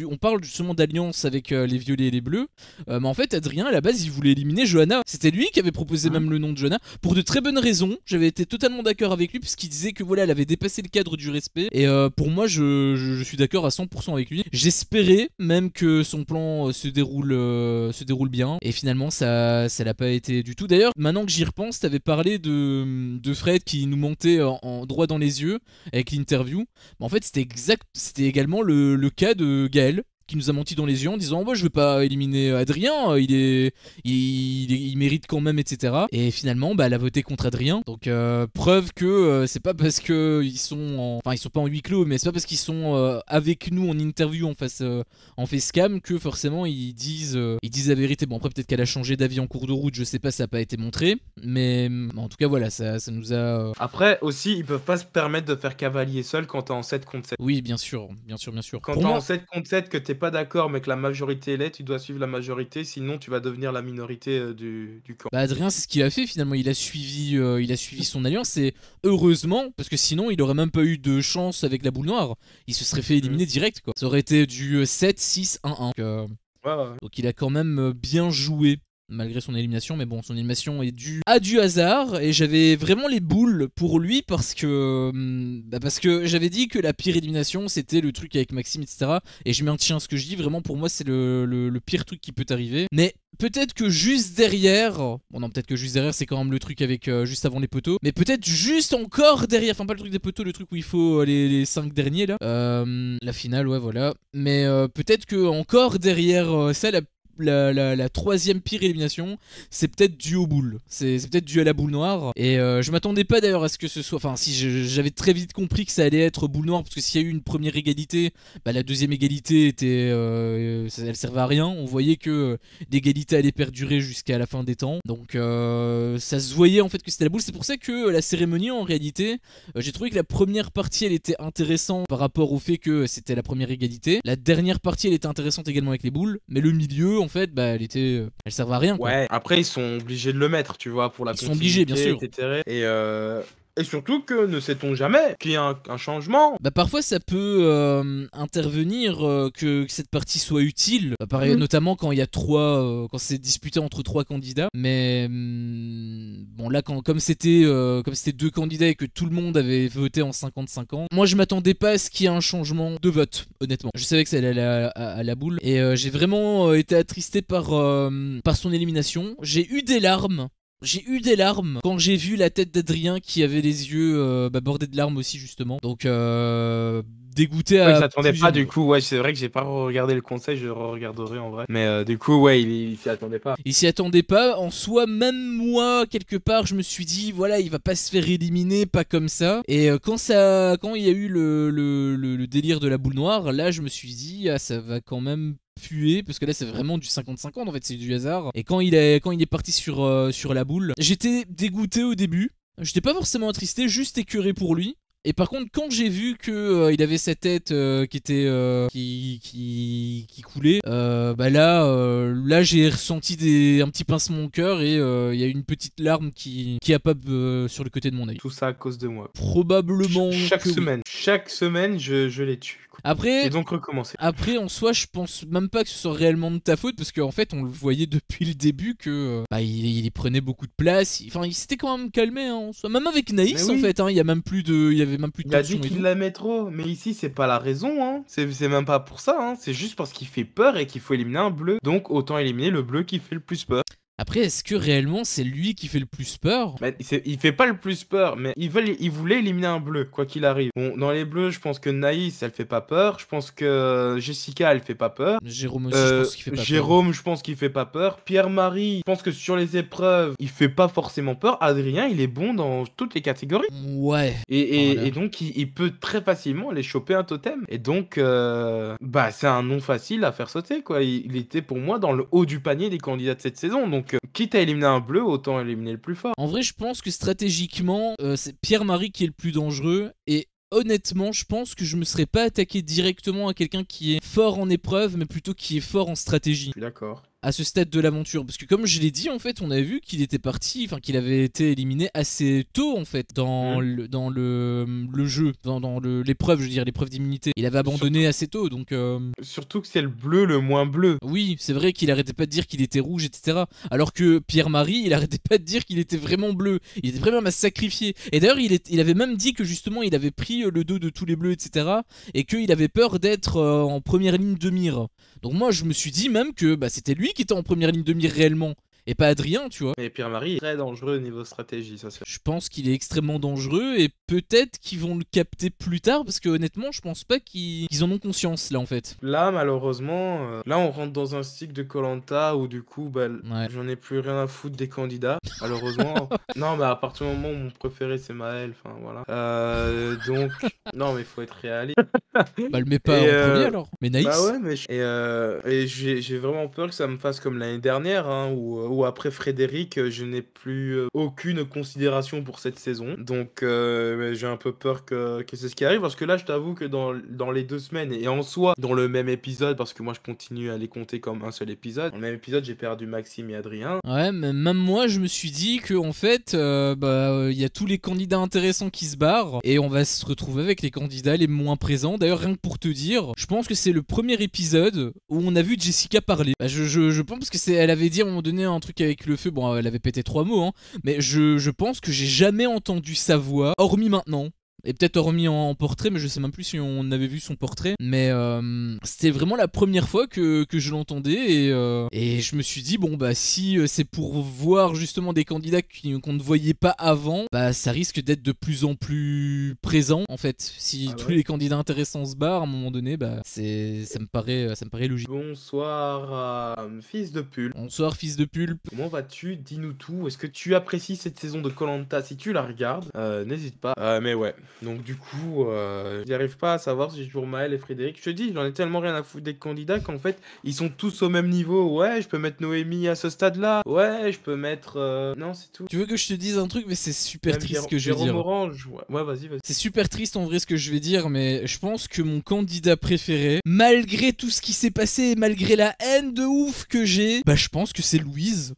on parle justement d'alliance avec les violets et les bleus. Mais en fait, Adrien, à la base, il voulait éliminer Johanna. C'était lui qui avait proposé même le nom de Johanna. Pour de très bonnes raisons. J'avais été totalement d'accord avec lui, puisqu'il disait que voilà, elle avait dépassé le cadre du respect. Et pour moi, je suis d'accord à 100% avec lui. J'espérais même que son plan se déroule bien. Et finalement, ça l'a pas été du tout. D'ailleurs, maintenant que j'y repense, t'avais parlé de Fred qui nous montait en droit dans les yeux avec l'interview. Mais en fait, c'était également le cas de Gaël qui nous a menti dans les yeux en disant moi je veux pas éliminer Adrien, il mérite quand même, etc. Et finalement bah elle a voté contre Adrien, donc preuve que c'est pas parce que ils sont pas en huis clos, mais c'est pas parce qu'ils sont avec nous en interview en facecam que forcément ils disent la vérité. Bon après peut-être qu'elle a changé d'avis en cours de route, je sais pas, ça a pas été montré, mais en tout cas voilà, ça nous a Après aussi ils peuvent pas se permettre de faire cavalier seul quand t'es en 7 contre 7. oui bien sûr. Quand Pour t'es moi, en 7 contre 7 que t'es pas d'accord mais que la majorité l'est, tu dois suivre la majorité, sinon tu vas devenir la minorité du camp. bah Adrien, c'est ce qu'il a fait finalement. Il a suivi son alliance, et heureusement, parce que sinon il aurait même pas eu de chance avec la boule noire. Il se serait fait éliminer direct, quoi. Ça aurait été du 7-6-1-1. Ouais. Donc il a quand même bien joué. malgré son élimination, mais bon, son élimination est due à du hasard, et j'avais vraiment les boules pour lui parce que j'avais dit que la pire élimination c'était le truc avec Maxime, etc. Et je maintiens ce que je dis, vraiment pour moi c'est le pire truc qui peut arriver. Mais peut-être que juste derrière, bon non, peut-être que juste derrière c'est quand même le truc avec juste avant les poteaux, mais peut-être juste encore derrière, enfin pas le truc des poteaux, le truc où il faut les 5 derniers là, la finale, ouais voilà. Mais peut-être que encore derrière ça, la troisième pire élimination, c'est peut-être dû aux boules. C'est peut-être dû à la boule noire. Et je m'attendais pas d'ailleurs à ce que ce soit. Enfin, si j'avais très vite compris que ça allait être boule noire, parce que s'il y a eu une première égalité, bah, la deuxième égalité était. Elle servait à rien. On voyait que l'égalité allait perdurer jusqu'à la fin des temps. Donc ça se voyait en fait que c'était la boule. C'est pour ça que la cérémonie, en réalité, j'ai trouvé que la première partie elle était intéressante par rapport au fait que c'était la première égalité. La dernière partie elle était intéressante également avec les boules. Mais le milieu, en fait, bah, elle servait à rien, quoi. Ouais, après ils sont obligés de le mettre, tu vois, pour la Ils sont obligés, bien sûr. etc. Et surtout que ne sait-on jamais qu'il y a un changement. Bah parfois ça peut intervenir que cette partie soit utile, pareil, notamment quand il y a quand c'est disputé entre 3 candidats. Mais bon là comme c'était 2 candidats et que tout le monde avait voté en 50-50, moi je m'attendais pas à ce qu'il y ait un changement de vote, honnêtement. Je savais que ça allait à la boule et j'ai vraiment été attristé par son élimination. J'ai eu des larmes quand j'ai vu la tête d'Adrien qui avait les yeux bordés de larmes aussi, justement. Donc dégoûté à... Ouais, je l'attendais pas du coup, ouais, c'est vrai que j'ai pas regardé le conseil, je regarderai en vrai. Mais du coup, ouais, il s'y attendait pas. Il s'y attendait pas, en soi, même moi, quelque part, je me suis dit, voilà, il va pas se faire éliminer, pas comme ça. Et quand il y a eu le délire de la boule noire, là, je me suis dit, ah, ça va quand même puer, parce que là c'est vraiment du 50-50, en fait c'est du hasard. Et quand il est parti sur la boule, j'étais dégoûté au début, j'étais pas forcément attristé, juste écœuré pour lui. Et par contre, quand j'ai vu que il avait sa tête qui était qui coulait, bah là j'ai ressenti un petit pincement au cœur et il y a une petite larme qui a pas sur le côté de mon œil. Tout ça à cause de moi. Probablement. Chaque semaine, je les tue. Après, et donc recommencer. Après, en soi, je pense même pas que ce soit réellement de ta faute, parce qu'en fait, on le voyait depuis le début que il y prenait beaucoup de place. Enfin, il s'était quand même calmé, hein, en soi. Même avec Naïs, oui. en fait, hein, il y avait même plus de Il a dit qu'il l'aimait trop, mais ici c'est pas la raison, hein. C'est même pas pour ça, hein. C'est juste parce qu'il fait peur et qu'il faut éliminer un bleu. Donc autant éliminer le bleu qui fait le plus peur. Après, est-ce que réellement c'est lui qui fait le plus peur? Bah, il fait pas le plus peur, mais il voulait éliminer un bleu, quoi qu'il arrive. Bon, dans les bleus, je pense que Naïs, elle fait pas peur. Je pense que Jessica, elle fait pas peur. Jérôme aussi, je pense qu'il fait pas Jérôme, je pense qu'il fait pas peur. Pierre-Marie, je pense que sur les épreuves, il fait pas forcément peur. Adrien, il est bon dans toutes les catégories. Ouais. Et donc, il peut très facilement aller choper un totem. Et donc, c'est un nom facile à faire sauter, quoi. Il était pour moi dans le haut du panier des candidats de cette saison. Donc, quitte à éliminer un bleu, autant éliminer le plus fort. En vrai, je pense que stratégiquement, c'est Pierre-Marie qui est le plus dangereux. Et honnêtement, je pense que je me serais pas attaqué directement à quelqu'un qui est fort en épreuve, mais plutôt qui est fort en stratégie. Je suis d'accord. À ce stade de l'aventure, parce que comme je l'ai dit, en fait, on a vu qu'il était parti, enfin qu'il avait été éliminé assez tôt, en fait, dans le jeu, dans l'épreuve, je veux dire, l'épreuve d'immunité. Il avait abandonné assez tôt, donc. Surtout que c'est le bleu le moins bleu. Oui, c'est vrai qu'il arrêtait pas de dire qu'il était rouge, etc. Alors que Pierre-Marie, il arrêtait pas de dire qu'il était vraiment bleu. Il était prêt même à se sacrifier. Et d'ailleurs, il avait même dit que justement, il avait pris le dos de tous les bleus, etc. Et qu'il avait peur d'être en première ligne de mire. Donc moi, je me suis dit même que c'était lui qui était en première ligne de mire réellement. Et pas Adrien, tu vois. Mais Pierre-Marie est très dangereux au niveau stratégie, ça c'est. Je pense qu'il est extrêmement dangereux et peut-être qu'ils vont le capter plus tard parce que honnêtement, je pense pas qu'ils en ont conscience là en fait. Là, malheureusement, là on rentre dans un cycle de Koh-Lanta où du coup, j'en ai plus rien à foutre des candidats, malheureusement. Non, mais à partir du moment où mon préféré c'est Maël, enfin voilà. Donc, non, mais faut être réaliste. Le mets pas en premier alors. Mais Naïs. Bah ouais, mais et j'ai vraiment peur que ça me fasse comme l'année dernière, hein, où après Frédéric, je n'ai plus aucune considération pour cette saison. Donc j'ai un peu peur que c'est ce qui arrive, parce que là, je t'avoue que dans les 2 semaines, et en soi, dans le même épisode, parce que moi, je continue à les compter comme un seul épisode, dans le même épisode, j'ai perdu Maxime et Adrien. Ouais, mais même moi, je me suis dit que en fait, il y a tous les candidats intéressants qui se barrent, et on va se retrouver avec les candidats les moins présents. D'ailleurs, rien que pour te dire, je pense que c'est le premier épisode où on a vu Jessica parler. Je pense que elle avait dit à un moment donné un truc avec le feu. Bon, elle avait pété 3 mots, hein, mais je pense que j'ai jamais entendu sa voix, hormis maintenant. Et peut-être remis en portrait, mais je sais même plus si on avait vu son portrait. Mais c'était vraiment la première fois que je l'entendais. Et je me suis dit, bon, bah, si c'est pour voir justement des candidats qu'on ne voyait pas avant, bah, ça risque d'être de plus en plus présent, en fait. Si tous les candidats intéressants se barrent, à un moment donné, bah, ça me paraît logique. Bonsoir, fils de pulpe. Bonsoir, fils de pulpe. Comment vas-tu? Dis-nous tout. Est-ce que tu apprécies cette saison de koh-Lanta? Si tu la regardes, n'hésite pas. Mais ouais. Donc du coup, j'arrive pas à savoir si j'ai toujours Maël et Frédéric. Je te dis, j'en ai tellement rien à foutre des candidats qu'en fait, ils sont tous au même niveau. Ouais, je peux mettre Noémie à ce stade-là. Ouais, je peux mettre... Non, c'est tout. Tu veux que je te dise un truc, mais c'est super Même triste ce que je vais dire. Jérôme Orange. Ouais, vas-y. C'est super triste en vrai ce que je vais dire, mais je pense que mon candidat préféré, malgré tout ce qui s'est passé et malgré la haine de ouf que j'ai, bah je pense que c'est Louise.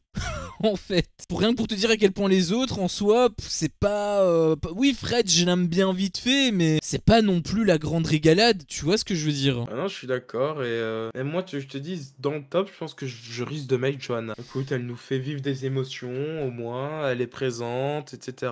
En fait, pour rien que pour te dire à quel point les autres en soi, c'est pas. Oui, Fred, je l'aime bien vite fait, mais c'est pas non plus la grande régalade, tu vois ce que je veux dire. Ah non, je suis d'accord. Et moi, je te dis, dans le top, je pense que je risque de mettre Johanna. Écoute, elle nous fait vivre des émotions, au moins. Elle est présente, etc.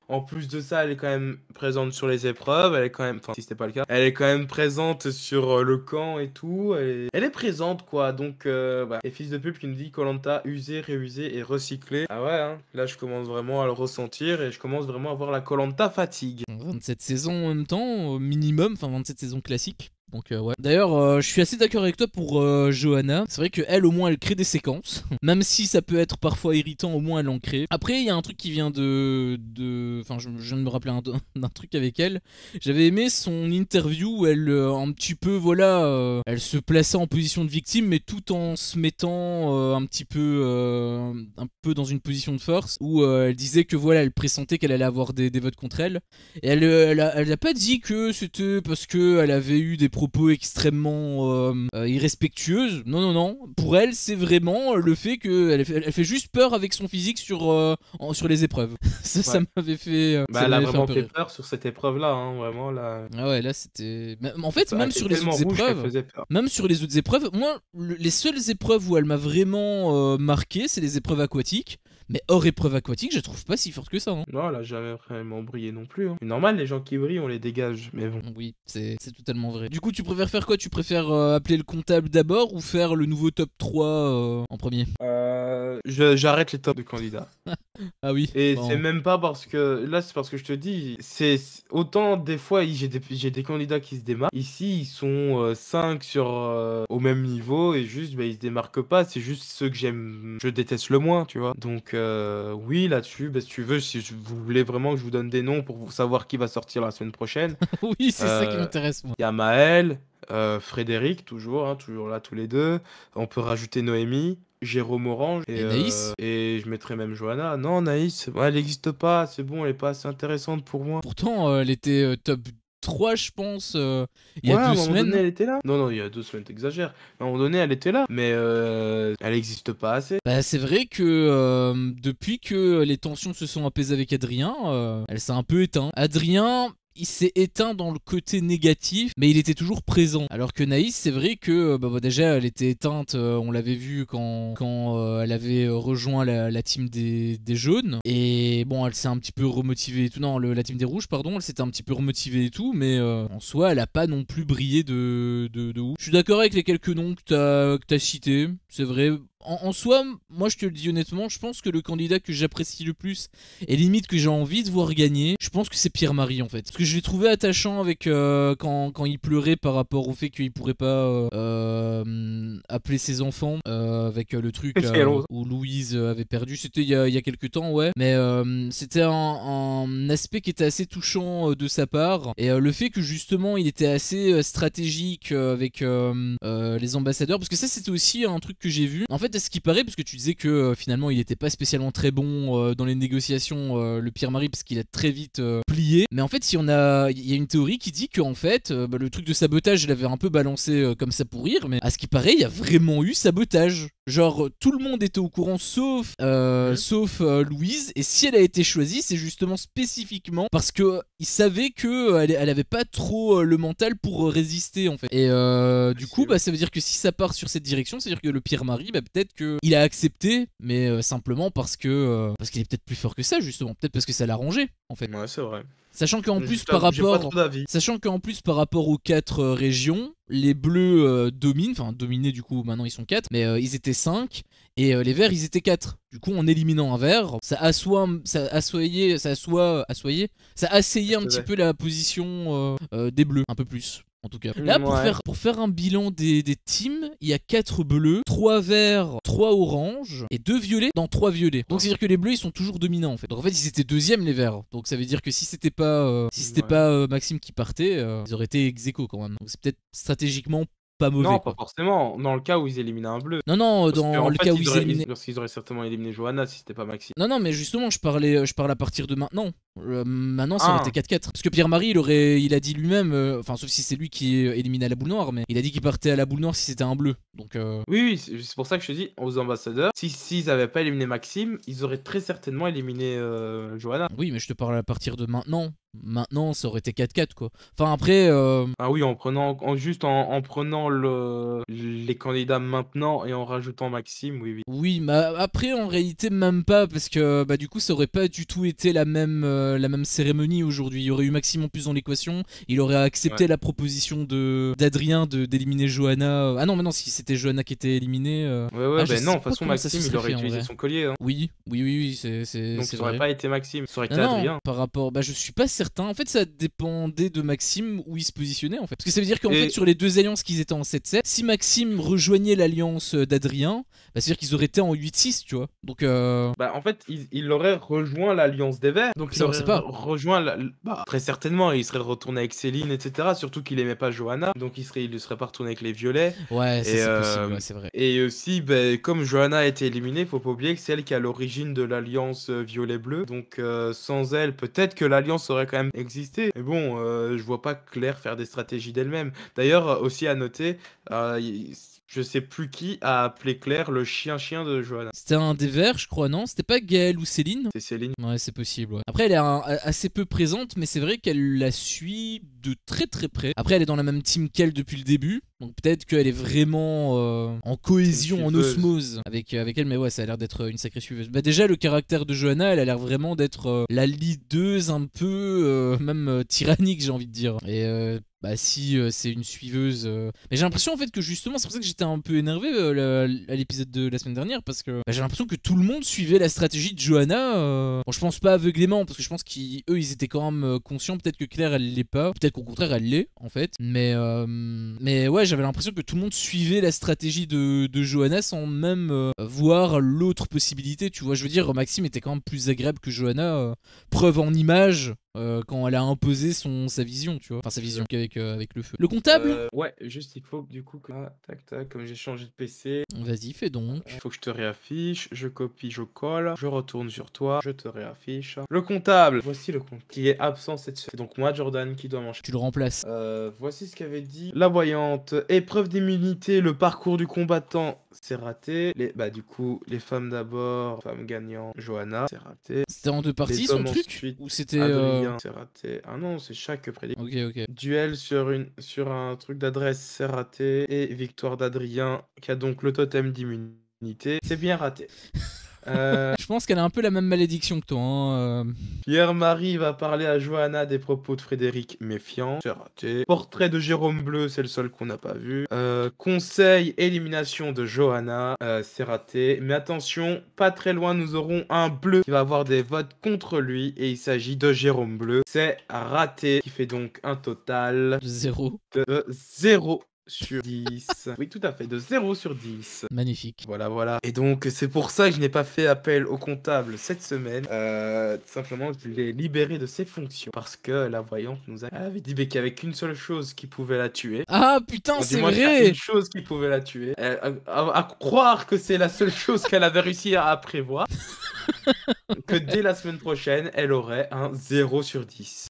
En plus de ça, elle est quand même présente sur les épreuves. Elle est quand même, enfin, si c'était pas le cas, elle est quand même présente sur le camp et tout. Elle est présente, quoi. Donc, bah. Et fils de pub qui nous dit koh-Lanta usé, réusé et recyclé. Ah ouais, hein. Là, je commence vraiment à le ressentir et je commence vraiment à voir la koh-Lanta fatigue. 27 saisons en même temps, au minimum, enfin 27 saisons classiques. Donc ouais. D'ailleurs, je suis assez d'accord avec toi pour Johanna. C'est vrai qu'elle, au moins, elle crée des séquences. Même si ça peut être parfois irritant, au moins elle en crée. Après, il y a un truc qui vient Enfin, je viens de me rappeler d'un truc avec elle. J'avais aimé son interview où elle, un petit peu, voilà, elle se plaçait en position de victime, mais tout en se mettant un peu dans une position de force, où elle disait que voilà, elle pressentait qu'elle allait avoir des votes contre elle. Et elle a pas dit que c'était parce qu'elle avait eu des propos extrêmement irrespectueuses. Non. Pour elle, c'est vraiment le fait qu'elle fait juste peur avec son physique sur les épreuves. Ça m'avait fait. Bah, elle a vraiment fait peur sur cette épreuve-là, hein, vraiment là. Ah ouais, là c'était. En fait, même sur les autres épreuves, moi, les seules épreuves où elle m'a vraiment marqué, c'est les épreuves aquatiques. Mais hors épreuve aquatique, je la trouve pas si forte que ça. Hein. Non, elle a jamais vraiment brillé non plus. Hein. C'est normal, les gens qui brillent, on les dégage. Mais bon. Oui, c'est totalement vrai. Du coup, tu préfères faire quoi? Tu préfères appeler le comptable d'abord ou faire le nouveau top 3 en premier? J'arrête les tops de candidats. Ah oui. Et bon. c'est même pas parce que... Là, c'est parce que je te dis, c'est autant des fois, j'ai des candidats qui se démarquent. Ici, ils sont 5 au même niveau et juste, bah, ils se démarquent pas. C'est juste ceux que je déteste le moins, tu vois. Donc, oui, là-dessus, bah, si tu veux, si vous voulez vraiment que je vous donne des noms pour savoir qui va sortir la semaine prochaine. Oui, c'est ça qui m'intéresse, moi. Il y a Maël, Frédéric, toujours, hein, toujours là, tous les deux. On peut rajouter Noémie. Jérôme Orange et Naïs. Et je mettrais même Johanna. Non, Naïs, elle n'existe pas, c'est bon, elle est pas assez intéressante pour moi. Pourtant, elle était top 3, je pense, il y a 2 semaines. À un moment donné, elle était là. Non, il y a 2 semaines, t'exagères. À un moment donné, elle était là, mais elle n'existe pas assez. Bah, c'est vrai que depuis que les tensions se sont apaisées avec Adrien, elle s'est un peu éteinte. Adrien, il s'est éteint dans le côté négatif, mais il était toujours présent. Alors que Naïs, c'est vrai que déjà, elle était éteinte, on l'avait vu quand elle avait rejoint la team des jaunes. Et bon, elle s'est un petit peu remotivée et tout. Non, la team des rouges, pardon, elle s'était un petit peu remotivée et tout, mais en soi, elle a pas non plus brillé de ouf. Je suis d'accord avec les quelques noms que t'as cités, c'est vrai. En soi, moi je te le dis honnêtement, je pense que le candidat que j'apprécie le plus et limite que j'ai envie de voir gagner, je pense que c'est Pierre-Marie en fait. Parce que je l'ai trouvé attachant avec quand il pleurait par rapport au fait qu'il pourrait pas appeler ses enfants avec le truc là, où Louise avait perdu. C'était il y a quelques temps, ouais. Mais c'était un aspect qui était assez touchant de sa part. Et le fait que justement il était assez stratégique avec les ambassadeurs, parce que ça c'était aussi un truc que j'ai vu. En fait, à ce qui paraît, parce que tu disais que finalement il était pas spécialement très bon dans les négociations, le Pierre-Marie, parce qu'il a très vite plié. Mais en fait, il y a une théorie qui dit qu'en fait, le truc de sabotage, il avait un peu balancé comme ça pour rire, mais à ce qui paraît, il y a vraiment eu sabotage. Genre tout le monde était au courant sauf Louise, et si elle a été choisie, c'est justement spécifiquement parce que il savait que elle avait pas trop le mental pour résister en fait. Et du coup, bah ça veut dire que si ça part sur cette direction, c'est-à-dire que le Pierre Marie, bah peut-être que il a accepté, mais simplement parce qu'il est peut-être plus fort que ça justement, peut-être parce que ça l'a arrangé en fait. Ouais, c'est vrai. Sachant qu'en Mais plus je par t'avoue, j'ai pas rapport trop d'avis. Sachant qu'en plus par rapport aux 4 régions, les bleus dominent, enfin dominés du coup, maintenant ils sont 4, mais ils étaient 5, et les verts ils étaient 4. Du coup en éliminant un vert, ça asseyait un petit peu la position des bleus, un peu plus. En tout cas. Là, Ouais. pour faire un bilan des teams, il y a 4 bleus, 3 verts, 3 oranges et 2 violets dans 3 violets. Donc c'est-à-dire que les bleus ils sont toujours dominants en fait. Donc en fait ils étaient deuxième les verts. Donc ça veut dire que si c'était pas Maxime qui partait, ils auraient été ex aequo quand même. Donc c'est peut-être stratégiquement pas mauvais Non, pas quoi. forcément. Dans le cas où ils éliminaient un bleu. Non, Parce dans qu'en le fait, cas où ils éliminaient. lorsqu'ils auraient certainement éliminé Johanna si c'était pas Maxime. Non, mais justement, je parle à partir de maintenant. Maintenant, ça aurait été Ah, 4-4. Parce que Pierre-Marie, il a dit lui-même, enfin, sauf si c'est lui qui est éliminé à la boule noire, mais il a dit qu'il partait à la boule noire si c'était un bleu. Donc, oui, c'est pour ça que je te dis, aux ambassadeurs, s'ils avaient pas éliminé Maxime, ils auraient très certainement éliminé Johanna. oui, mais je te parle à partir de maintenant. Maintenant, ça aurait été 4-4, quoi. Enfin, après, Ah oui, en prenant les candidats maintenant et en rajoutant Maxime, oui, oui. oui, mais après, en réalité, même pas, parce que bah, du coup, ça aurait pas du tout été la même cérémonie aujourd'hui. Il y aurait eu Maxime en plus dans l'équation, il aurait accepté Ouais. la proposition d'Adrien d'éliminer Johanna. Ah non, mais non, si c'était Johanna qui était éliminée. Ouais, Je ben non, sais de toute pas façon, comment ça se Maxime, il serait aurait fait en utilisé vrai. son collier, hein. Oui, c'est Donc ça aurait vrai. pas été Maxime, ça aurait été Non, Adrien. par rapport. Bah, je suis pas certain. En fait, ça dépendait de Maxime où il se positionnait en fait. Parce que ça veut dire qu'en fait, Et sur les deux alliances qu'ils étaient en 7-7, si Maxime rejoignait l'alliance d'Adrien, bah, c'est-à-dire qu'ils auraient été en 8-6, tu vois. Donc, bah, en fait, il aurait rejoint l'Alliance des Verts. Donc il ça, on aurait sait pas. rejoint bah, très certainement, il serait retourné avec Céline, etc. Surtout qu'il aimait pas Johanna, donc il ne serait pas retourné avec les Violets. Ouais, ça Et, c'est possible, ouais, c'est vrai. et aussi, ben, comme Johanna a été éliminée, faut pas oublier que c'est elle qui est à l'origine de l'Alliance Violet-Bleu. Donc sans elle, peut-être que l'Alliance aurait quand même existé. Mais bon, je vois pas Claire faire des stratégies d'elle-même. D'ailleurs, aussi à noter, je sais plus qui a appelé Claire le chien-chien de Johanna. C'était un des verts, je crois, non? C'était pas Gaël ou Céline? C'est Céline. Ouais, c'est possible. Ouais. Après, elle est assez peu présente, mais c'est vrai qu'elle la suit de très très près. Après, elle est dans la même team qu'elle depuis le début, donc peut-être qu'elle est vraiment en cohésion, en suiveuse. osmose avec elle, mais ouais, ça a l'air d'être une sacrée suiveuse. Bah déjà, le caractère de Johanna, elle a l'air vraiment d'être la leaduse un peu, même tyrannique, j'ai envie de dire. Et bah si c'est une suiveuse, mais j'ai l'impression en fait que justement c'est pour ça que j'étais un peu énervé à l'épisode de la semaine dernière, parce que bah, j'ai l'impression que tout le monde suivait la stratégie de Johanna. Bon, je pense pas aveuglément, parce que je pense qu'eux ils étaient quand même conscients. Peut-être que Claire elle l'est pas, peut-être qu'au contraire elle l'est en fait, mais ouais, j'avais l'impression que tout le monde suivait la stratégie de Johanna sans même voir l'autre possibilité, tu vois. Je veux dire, Maxime était quand même plus agréable que Johanna, preuve en image. Quand elle a imposé sa vision, tu vois. Enfin, sa vision avec le feu. Le comptable Ouais, juste il faut que du coup, tac tac, comme j'ai changé de PC, Vas-y, fais donc. il faut que je te réaffiche, je copie, je colle, je retourne sur toi, je te réaffiche. Le comptable, voici le compte qui est absent cette semaine. C'est donc moi, Jordan, qui dois m'enchaîner. Tu le remplaces. Voici ce qu'avait dit la voyante. Épreuve d'immunité, le parcours du combattant, c'est raté. Bah du coup, les femmes d'abord, femme gagnante, Johanna, c'est raté. C'était en deux parties Les son hommes truc ensuite, Ou c'était. Adrien, c'est raté. Ah non, c'est chaque prédiction. Ok. Duel sur un truc d'adresse, c'est raté. Et victoire d'Adrien, qui a donc le totem d'immunité, c'est bien raté. Je pense qu'elle a un peu la même malédiction que toi. Hein. Pierre-Marie va parler à Johanna des propos de Frédéric méfiant, c'est raté. Portrait de Jérôme Bleu, c'est le seul qu'on n'a pas vu. Conseil, élimination de Johanna, c'est raté. Mais attention, pas très loin, nous aurons un bleu qui va avoir des votes contre lui. Et il s'agit de Jérôme Bleu. C'est raté, qui fait donc un total 0. de 0 sur 10. Oui, tout à fait, de 0 sur 10. Magnifique. Voilà. Et donc, c'est pour ça que je n'ai pas fait appel au comptable cette semaine. Tout simplement, je l'ai libéré de ses fonctions. Parce que la voyante elle avait dit qu'il n'y avait qu'une seule chose qui pouvait la tuer. Ah putain, Du c'est moins, il y a vrai! une chose qui pouvait la tuer. À croire que c'est la seule chose qu'elle avait réussi à prévoir. Que dès la semaine prochaine, elle aurait un 0 sur 10.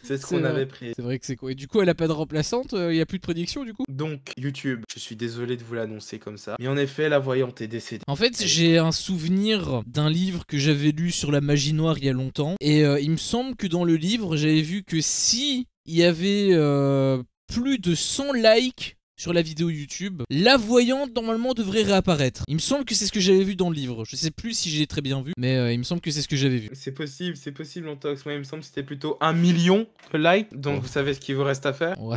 C'est ce C'est qu'on vrai. avait pris. C'est vrai que c'est quoi. Et du coup, elle a pas de remplaçante, il y a plus de prédiction du coup? Donc, YouTube, je suis désolé de vous l'annoncer comme ça. Mais en effet, la voyante est décédée. En fait, Elle est j'ai un souvenir d'un livre que j'avais lu sur la magie noire il y a longtemps. Et il me semble que dans le livre, j'avais vu que si il y avait plus de 100 likes sur la vidéo YouTube, la voyante normalement devrait réapparaître. Il me semble que c'est ce que j'avais vu dans le livre. Je sais plus si j'ai très bien vu, mais il me semble que c'est ce que j'avais vu. C'est possible, Antox. Moi, il me semble que c'était plutôt 1 million de likes. Donc, Oh. vous savez ce qu'il vous reste à faire. Ouais,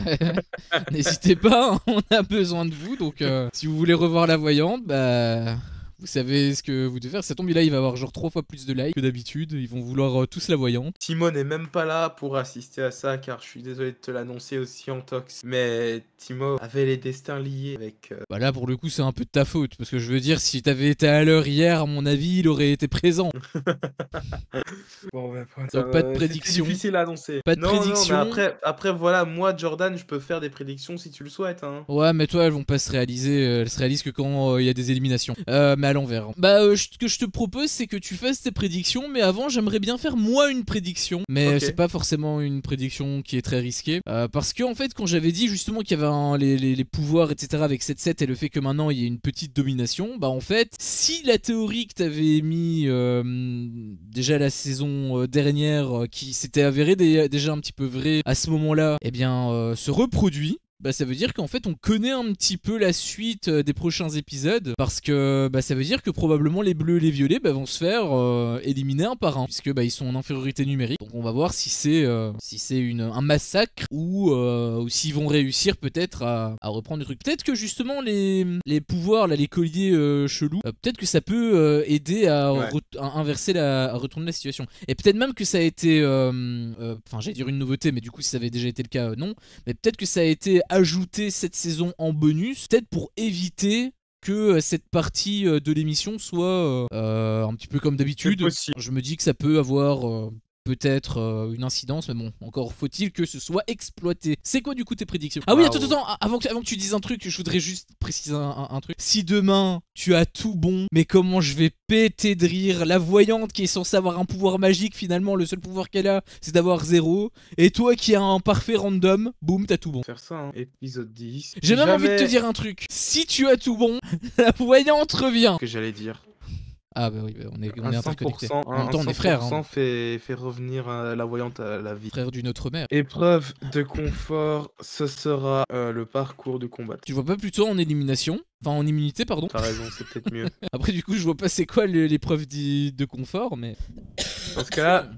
n'hésitez pas, hein, on a besoin de vous. Donc, si vous voulez revoir la voyante, bah. Vous savez ce que vous devez faire. Ça tombe, là, il va avoir genre 3 fois plus de likes que d'habitude. Ils vont vouloir tous la voyante. Timo n'est même pas là pour assister à ça, car je suis désolé de te l'annoncer aussi, Antox. Mais Timo avait les destins liés avec. Bah là, pour le coup, c'est un peu de ta faute. Parce que je veux dire, si t'avais été à l'heure hier, à mon avis, il aurait été présent. Bon, bah, Donc, pas de c'était prédiction. difficile à annoncer. Pas de non, prédiction. Non, mais après, voilà, moi, Jordan, je peux faire des prédictions si tu le souhaites. Hein. Ouais, mais toi, elles vont pas se réaliser. Elles se réalisent que quand il y a des éliminations. Mais à l'envers. Bah, ce que je te propose, c'est que tu fasses tes prédictions. Mais avant, j'aimerais bien faire moi une prédiction. Mais Ok. c'est pas forcément une prédiction qui est très risquée. Parce que, en fait, quand j'avais dit justement qu'il y avait les pouvoirs, etc., avec 7-7 et le fait que maintenant il y ait une petite domination, bah, en fait, si la théorie que t'avais mis déjà la saison dernière, qui s'était avérée déjà un petit peu vraie à ce moment-là, eh bien, se reproduit. Bah, ça veut dire qu'en fait on connaît un petit peu la suite des prochains épisodes, parce que bah, ça veut dire que probablement les bleus et les violets bah, vont se faire éliminer un par un, puisque bah, ils sont en infériorité numérique. Donc on va voir si c'est un massacre ou s'ils vont réussir peut-être à reprendre le truc. Peut-être que justement les pouvoirs là, les colliers chelous, peut-être que ça peut aider Ouais. à inverser à retourner la situation. Et peut-être même que ça a été enfin j'allais dire une nouveauté, mais du coup si ça avait déjà été le cas non, mais peut-être que ça a été ajouté cette saison en bonus, peut-être pour éviter que cette partie de l'émission soit un petit peu comme C'est d'habitude. possible. Je me dis que ça peut avoir peut-être une incidence, mais bon, encore faut-il que ce soit exploité. C'est quoi du coup tes prédictions? Ah oui, attends, avant que tu dises un truc, je voudrais juste préciser un truc. Si demain tu as tout bon, mais comment je vais péter de rire, la voyante qui est censée avoir un pouvoir magique, finalement le seul pouvoir qu'elle a c'est d'avoir 0, et toi qui as un parfait random, boum, t'as tout bon. Faire ça, hein. Épisode 10. J'ai même envie de te Jamais- dire un truc. Si tu as tout bon, la voyante revient. que j'allais dire. Ah bah oui, bah on est Un interconnectés. 100%, En même temps, on est frères, 100% hein. fait revenir la voyante à la vie. Frères d'une autre mère. Épreuve de confort, ce sera le parcours du combat. Tu vois pas plutôt en élimination? Enfin en immunité, pardon. T'as raison, c'est peut-être mieux. Après du coup je vois pas c'est quoi l'épreuve de confort, mais... Parce que là,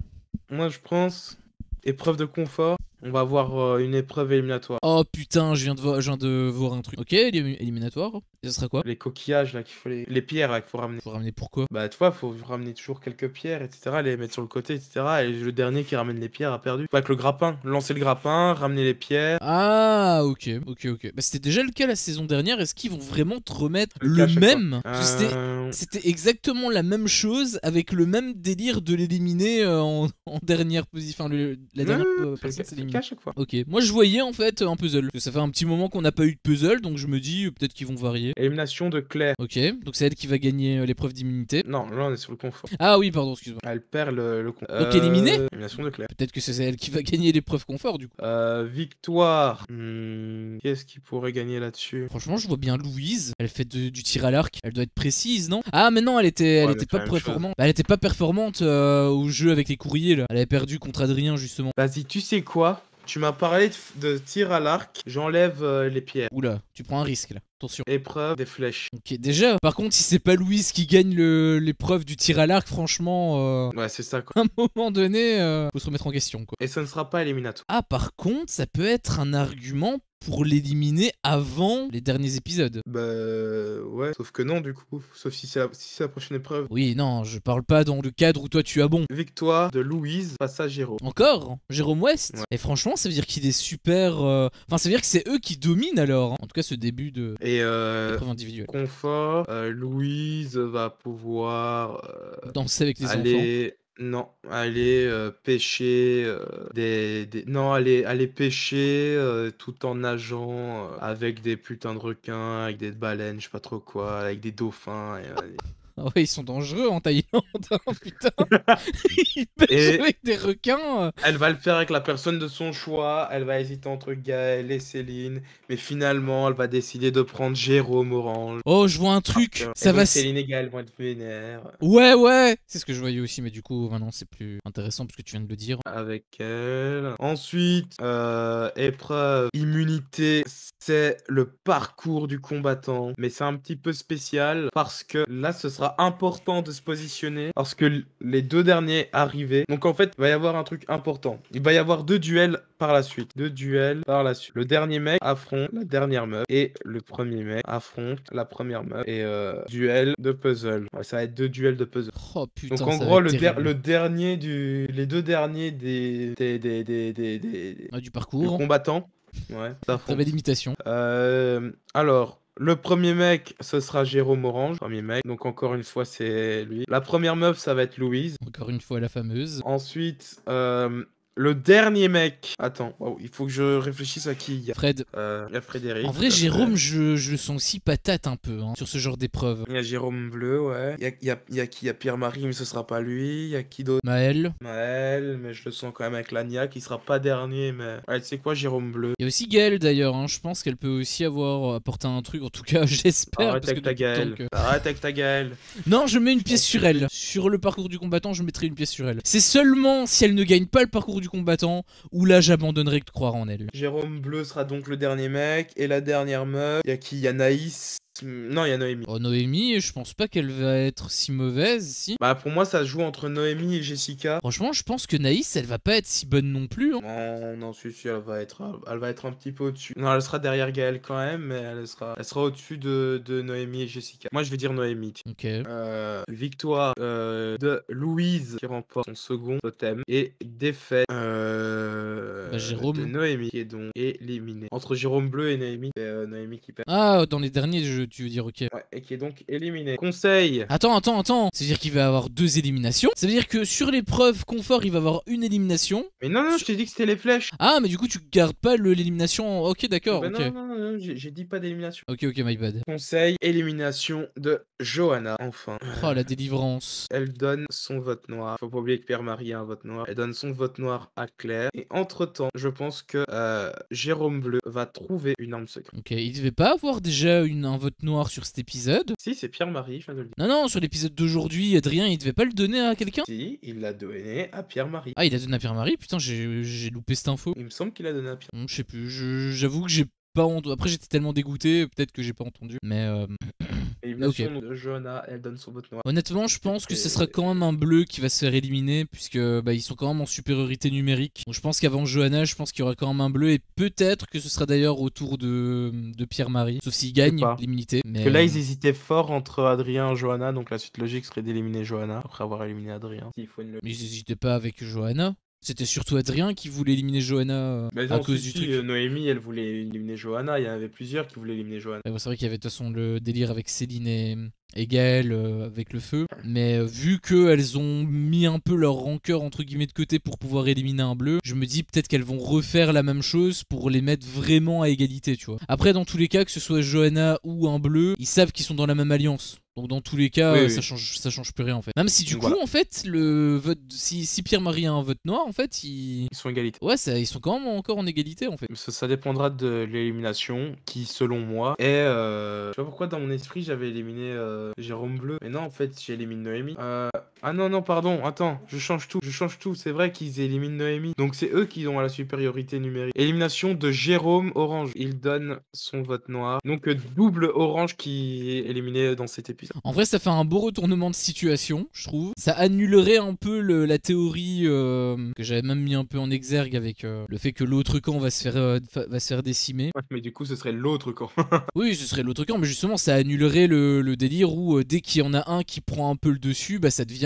moi je pense, épreuve de confort, on va avoir une épreuve éliminatoire. Oh putain, je viens de voir un truc. Ok, éliminatoire. Et ce sera quoi? Les coquillages là qu'il faut les pierres là qu'il faut ramener. Faut ramener pourquoi? Bah tu vois, faut ramener toujours quelques pierres, etc. Les mettre sur le côté, etc. Et le dernier qui ramène les pierres a perdu. Faut avec le grappin, lancer le grappin, ramener les pierres. Ah ok. Bah c'était déjà le cas la saison dernière. Est-ce qu'ils vont vraiment te remettre Le le cas à chaque même? fois. Parce que c'était exactement la même chose avec le même délire de l'éliminer en dernière position. Enfin la dernière personne c'est le s'élimine. cas à chaque fois. Ok, moi je voyais en fait un puzzle. Parce que ça fait un petit moment qu'on n'a pas eu de puzzle, donc je me dis peut-être qu'ils vont varier. Élimination de Claire. Ok, donc c'est elle qui va gagner l'épreuve d'immunité. Non, là on est sur le confort. Ah oui, pardon, excuse-moi. Elle perd le confort. Donc éliminée Élimination de Claire. Peut-être que c'est elle qui va gagner l'épreuve confort du coup. Victoire. Qu'est-ce qui pourrait gagner là-dessus? Franchement, je vois bien Louise. Elle fait du tir à l'arc. Elle doit être précise, non? Ah, mais non, elle était mais pas c'est la même performante. Bah, elle était pas performante au jeu avec les courriers là. Elle avait perdu contre Adrien justement. Vas-y, tu sais quoi? Tu m'as parlé de tir à l'arc. J'enlève les pierres. Oula, tu prends un risque là. Attention. Épreuve des flèches. Ok, déjà. Par contre, si c'est pas Louise qui gagne l'épreuve du tir à l'arc, franchement, Ouais, c'est ça quoi. à un moment donné, faut se remettre en question quoi. Et ça ne sera pas éliminatoire. Ah, par contre, ça peut être un argument pour l'éliminer avant les derniers épisodes. Bah ouais. Sauf que non du coup. Sauf si c'est la prochaine épreuve. Oui, non, je parle pas dans le cadre où toi tu as bon. Victoire de Louise face à Géraud. Encore Jérôme West. Ouais. Et franchement, ça veut dire qu'il est super. Enfin, ça veut dire que c'est eux qui dominent alors. Hein. En tout cas, ce début de Et épreuve individuelle. confort. Louise va pouvoir Danser avec les enfants. aller. Non, aller pêcher non, aller pêcher tout en nageant avec des putains de requins, avec des baleines, je sais pas trop quoi, avec des dauphins. Ah ouais, ils sont dangereux en Thaïlande, hein, putain. Ils pêchent Et avec des requins. elle va le faire avec la personne de son choix. Elle va hésiter entre Gaël et Céline. Mais finalement, elle va décider de prendre Jérôme Orange. Oh, je vois un Parce truc. que Ça et va. donc Céline et Gaël vont être vénères Ouais, ouais. C'est ce que je voyais aussi, mais du coup, maintenant, c'est plus intéressant parce que tu viens de le dire. avec elle. Ensuite, épreuve, immunité, c'est le parcours du combattant. Mais c'est un petit peu spécial parce que là, ce sera important de se positionner parce que les deux derniers arrivés. Donc en fait, il va y avoir un truc important. Il va y avoir 2 duels par la suite. 2 duels par la suite. Le dernier mec affronte la dernière meuf et le premier mec affronte la première meuf. Et duel de puzzle. Ouais, ça va être 2 duels de puzzle. Oh putain, Donc en ça va gros, être terrible. les deux derniers Ah, du du parcours. combattant, ouais, Très s'affrontent. belle imitation. Alors, le premier mec, ce sera Jérôme Orange, premier mec. Donc encore une fois, c'est lui. La première meuf, ça va être Louise. Encore une fois, la fameuse. Ensuite, le dernier mec. Attends, wow, il faut que je réfléchisse à qui il y a. Fred. Il y a Frédéric. En vrai, tout à fait. Jérôme, je le sens aussi patate un peu hein, sur ce genre d'épreuve. Il y a Jérôme Bleu, ouais. Il y a qui? Il y a Pierre-Marie, mais ce sera pas lui. Il y a qui d'autre? Maël. Maël, mais je le sens quand même avec Lania, qui sera pas dernier, mais... Ouais, tu sais quoi, Jérôme Bleu. Il y a aussi Gaël d'ailleurs, hein. Je pense qu'elle peut aussi avoir apporté un truc, en tout cas j'espère. Arrête Parce que avec ta depuis le temps Gaëlle. que- Arrête avec ta Gaëlle. Non, je mets une pièce sur elle. Sur le parcours du combattant, je mettrai une pièce sur elle. C'est seulement si elle ne gagne pas le parcours du combattant où là j'abandonnerai de croire en elle. Jérôme Bleu sera donc le dernier mec, et la dernière meuf, il y a qui? Il y a Naïs. Non, il y a Noémie. Oh, Noémie, je pense pas qu'elle va être si mauvaise, si. Bah pour moi, ça se joue entre Noémie et Jessica. Franchement, je pense que Naïs, elle va pas être si bonne non plus. Hein. Non, non, si, elle va être un petit peu au-dessus. Non, elle sera derrière Gaëlle quand même, mais elle sera au-dessus de Noémie et Jessica. Moi, je vais dire Noémie. Tiens. Ok. Victoire de Louise qui remporte son second totem et défaite Jérôme. de Noémie qui est donc éliminée. Entre Jérôme Bleu et Noémie, c'est Noémie qui perd. Ah, dans les derniers jeux, tu veux dire, ok. Ouais, et qui est donc éliminée. Conseil. Attends. C'est-à-dire qu'il va y avoir 2 éliminations. Ça veut dire que sur l'épreuve confort, il va y avoir une élimination. Mais non, je t'ai dit que c'était les flèches. Ah, mais du coup, tu gardes pas l'élimination. Ok, d'accord, Bah ok. non, j'ai dit pas d'élimination. Ok, my bad. Conseil, élimination de Johanna, enfin. Oh, la délivrance. Elle donne son vote noir. Faut pas oublier que Pierre-Marie a un vote noir. Elle donne son vote noir à Claire. Et entre-temps, je pense que Jérôme Bleu va trouver une arme secrète. Ok, il devait pas avoir déjà un vote noir sur cet épisode. Si, c'est Pierre-Marie, je viens de le dire. Non, sur l'épisode d'aujourd'hui, Adrien, il devait pas le donner à quelqu'un. Si, il l'a donné à Pierre-Marie. Ah, il a donné à Pierre-Marie. Putain, j'ai loupé cette info. Il me semble qu'il a donné à Pierre. Je sais plus. J'avoue que j'ai pas entendu. Après, j'étais tellement dégoûté, peut-être que j'ai pas entendu. Mais Élimination de Johanna, elle donne son vote noir. honnêtement, je pense que ce sera quand même un bleu qui va se faire éliminer, puisque bah, ils sont quand même en supériorité numérique. Donc je pense qu'avant Johanna, je pense qu'il y aura quand même un bleu, et peut-être que ce sera d'ailleurs au tour de Pierre-Marie, sauf s'il gagne pas. l'immunité. Mais Parce que là, ils hésitaient fort entre Adrien et Johanna, donc la suite logique serait d'éliminer Johanna après avoir éliminé Adrien. S'il faut une... mais ils hésitaient pas avec Johanna. C'était surtout Adrien qui voulait éliminer Johanna Mais à non, cause si, du si, truc. Noémie, elle voulait éliminer Johanna. Il y en avait plusieurs qui voulaient éliminer Johanna. Ouais, bon, c'est vrai qu'il y avait de toute façon le délire avec Céline et Gaël avec le feu. Mais vu qu'elles ont mis un peu leur rancœur entre guillemets de côté pour pouvoir éliminer un bleu, je me dis peut-être qu'elles vont refaire la même chose pour les mettre vraiment à égalité, tu vois. Après, dans tous les cas, que ce soit Johanna ou un bleu, ils savent qu'ils sont dans la même alliance. Donc dans tous les cas, Oui, ça oui. change plus rien en fait. Même si du Donc coup, voilà. en fait, le vote, si Pierre-Marie a un vote noir, en fait, Ils sont égalité. ouais, ils sont quand même encore en égalité en fait. Ça dépendra de l'élimination, qui selon moi est... Je sais pas pourquoi dans mon esprit j'avais éliminé Jérôme Bleu. Mais non, en fait, j'élimine Noémie. Ah non, pardon, attends, je change tout. C'est vrai qu'ils éliminent Noémie. Donc c'est eux qui ont la supériorité numérique. Élimination de Jérôme Orange. Il donne son vote noir. Donc double Orange qui est éliminé dans cet épisode. En vrai, ça fait un beau retournement de situation, je trouve. Ça annulerait un peu la théorie que j'avais même mis un peu en exergue avec le fait que l'autre camp va se faire décimer. Ouais, mais du coup, ce serait l'autre camp. Oui, ce serait l'autre camp, mais justement, ça annulerait le délire où dès qu'il y en a un qui prend un peu le dessus, bah ça devient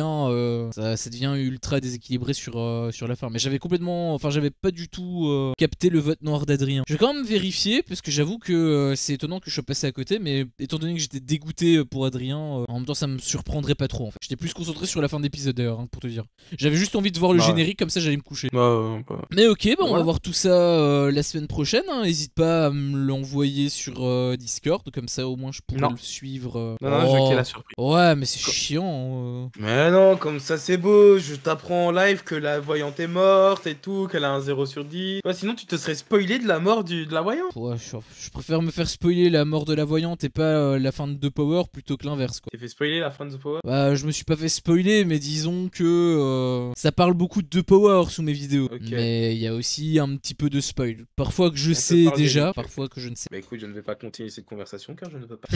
ultra déséquilibré sur la fin. Mais j'avais pas du tout capté le vote noir d'Adrien. Je vais quand même vérifier parce que j'avoue que c'est étonnant que je sois passé à côté, mais étant donné que j'étais dégoûté pour Adrien. rien. En même temps, ça me surprendrait pas trop en fait. J'étais plus concentré sur la fin d'épisode d'ailleurs, hein, pour te dire. J'avais juste envie de voir le générique, comme ça j'allais me coucher. Mais ok, on va voir tout ça la semaine prochaine. Hein. N'hésite pas à me l'envoyer sur Discord, comme ça au moins je pourrais le suivre. Non, j'ai la surprise. Ouais, mais c'est chiant. Mais non, comme ça c'est beau. Je t'apprends en live que la voyante est morte et tout, qu'elle a un 0 sur 10. Ouais, sinon tu te serais spoilé de la mort de la voyante. Ouais, je préfère me faire spoiler la mort de la voyante et pas la fin de The Power plutôt que l'inverse quoi. T'es fait spoiler la fin de The Power? Bah je me suis pas fait spoiler, mais disons que ça parle beaucoup de The Power sous mes vidéos. Mais il y a aussi un petit peu de spoil. Parfois que je sais déjà, parfois que je ne sais pas. Bah écoute, je ne vais pas continuer cette conversation car je ne veux pas.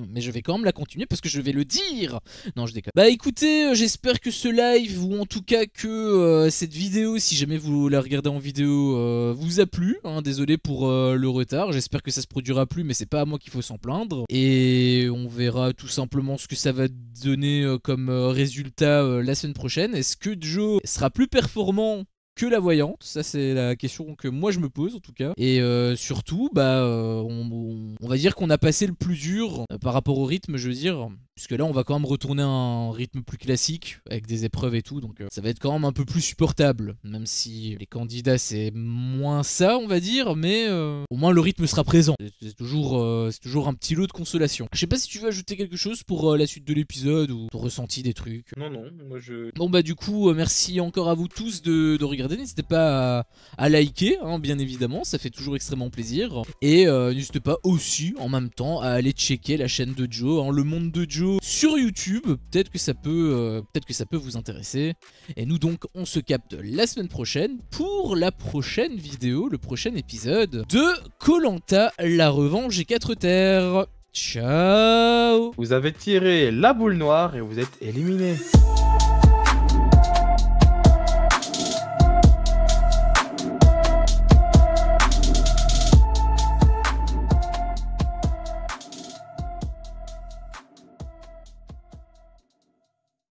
Mais je vais quand même la continuer parce que je vais le dire. Non, je déconne. Bah écoutez, j'espère que ce live, ou en tout cas que cette vidéo, si jamais vous la regardez en vidéo, vous a plu. Hein, désolé pour le retard, j'espère que ça se produira plus, mais c'est pas à moi qu'il faut s'en plaindre. Et on verra tout simplement ce que ça va donner comme résultat la semaine prochaine. Est-ce que Joe sera plus performant que la voyante? Ça c'est la question que moi je me pose en tout cas. Et surtout on va dire qu'on a passé le plus dur par rapport au rythme, je veux dire, puisque là on va quand même retourner à un rythme plus classique avec des épreuves et tout, donc ça va être quand même un peu plus supportable, même si les candidats c'est moins ça on va dire, mais au moins le rythme sera présent. C'est toujours un petit lot de consolation. Je sais pas si tu veux ajouter quelque chose pour la suite de l'épisode ou ton ressenti des trucs. Non, moi je... Bon bah du coup merci encore à vous tous de regarder. N'hésitez pas à liker, hein, bien évidemment, ça fait toujours extrêmement plaisir. Et n'hésitez pas aussi, en même temps, à aller checker la chaîne de Joe, hein, le monde de Joe sur YouTube. Peut-être que ça peut vous intéresser. Et nous donc, on se capte la semaine prochaine pour la prochaine vidéo, le prochain épisode de Koh-Lanta, la revanche des 4 terres. Ciao. Vous avez tiré la boule noire et vous êtes éliminé.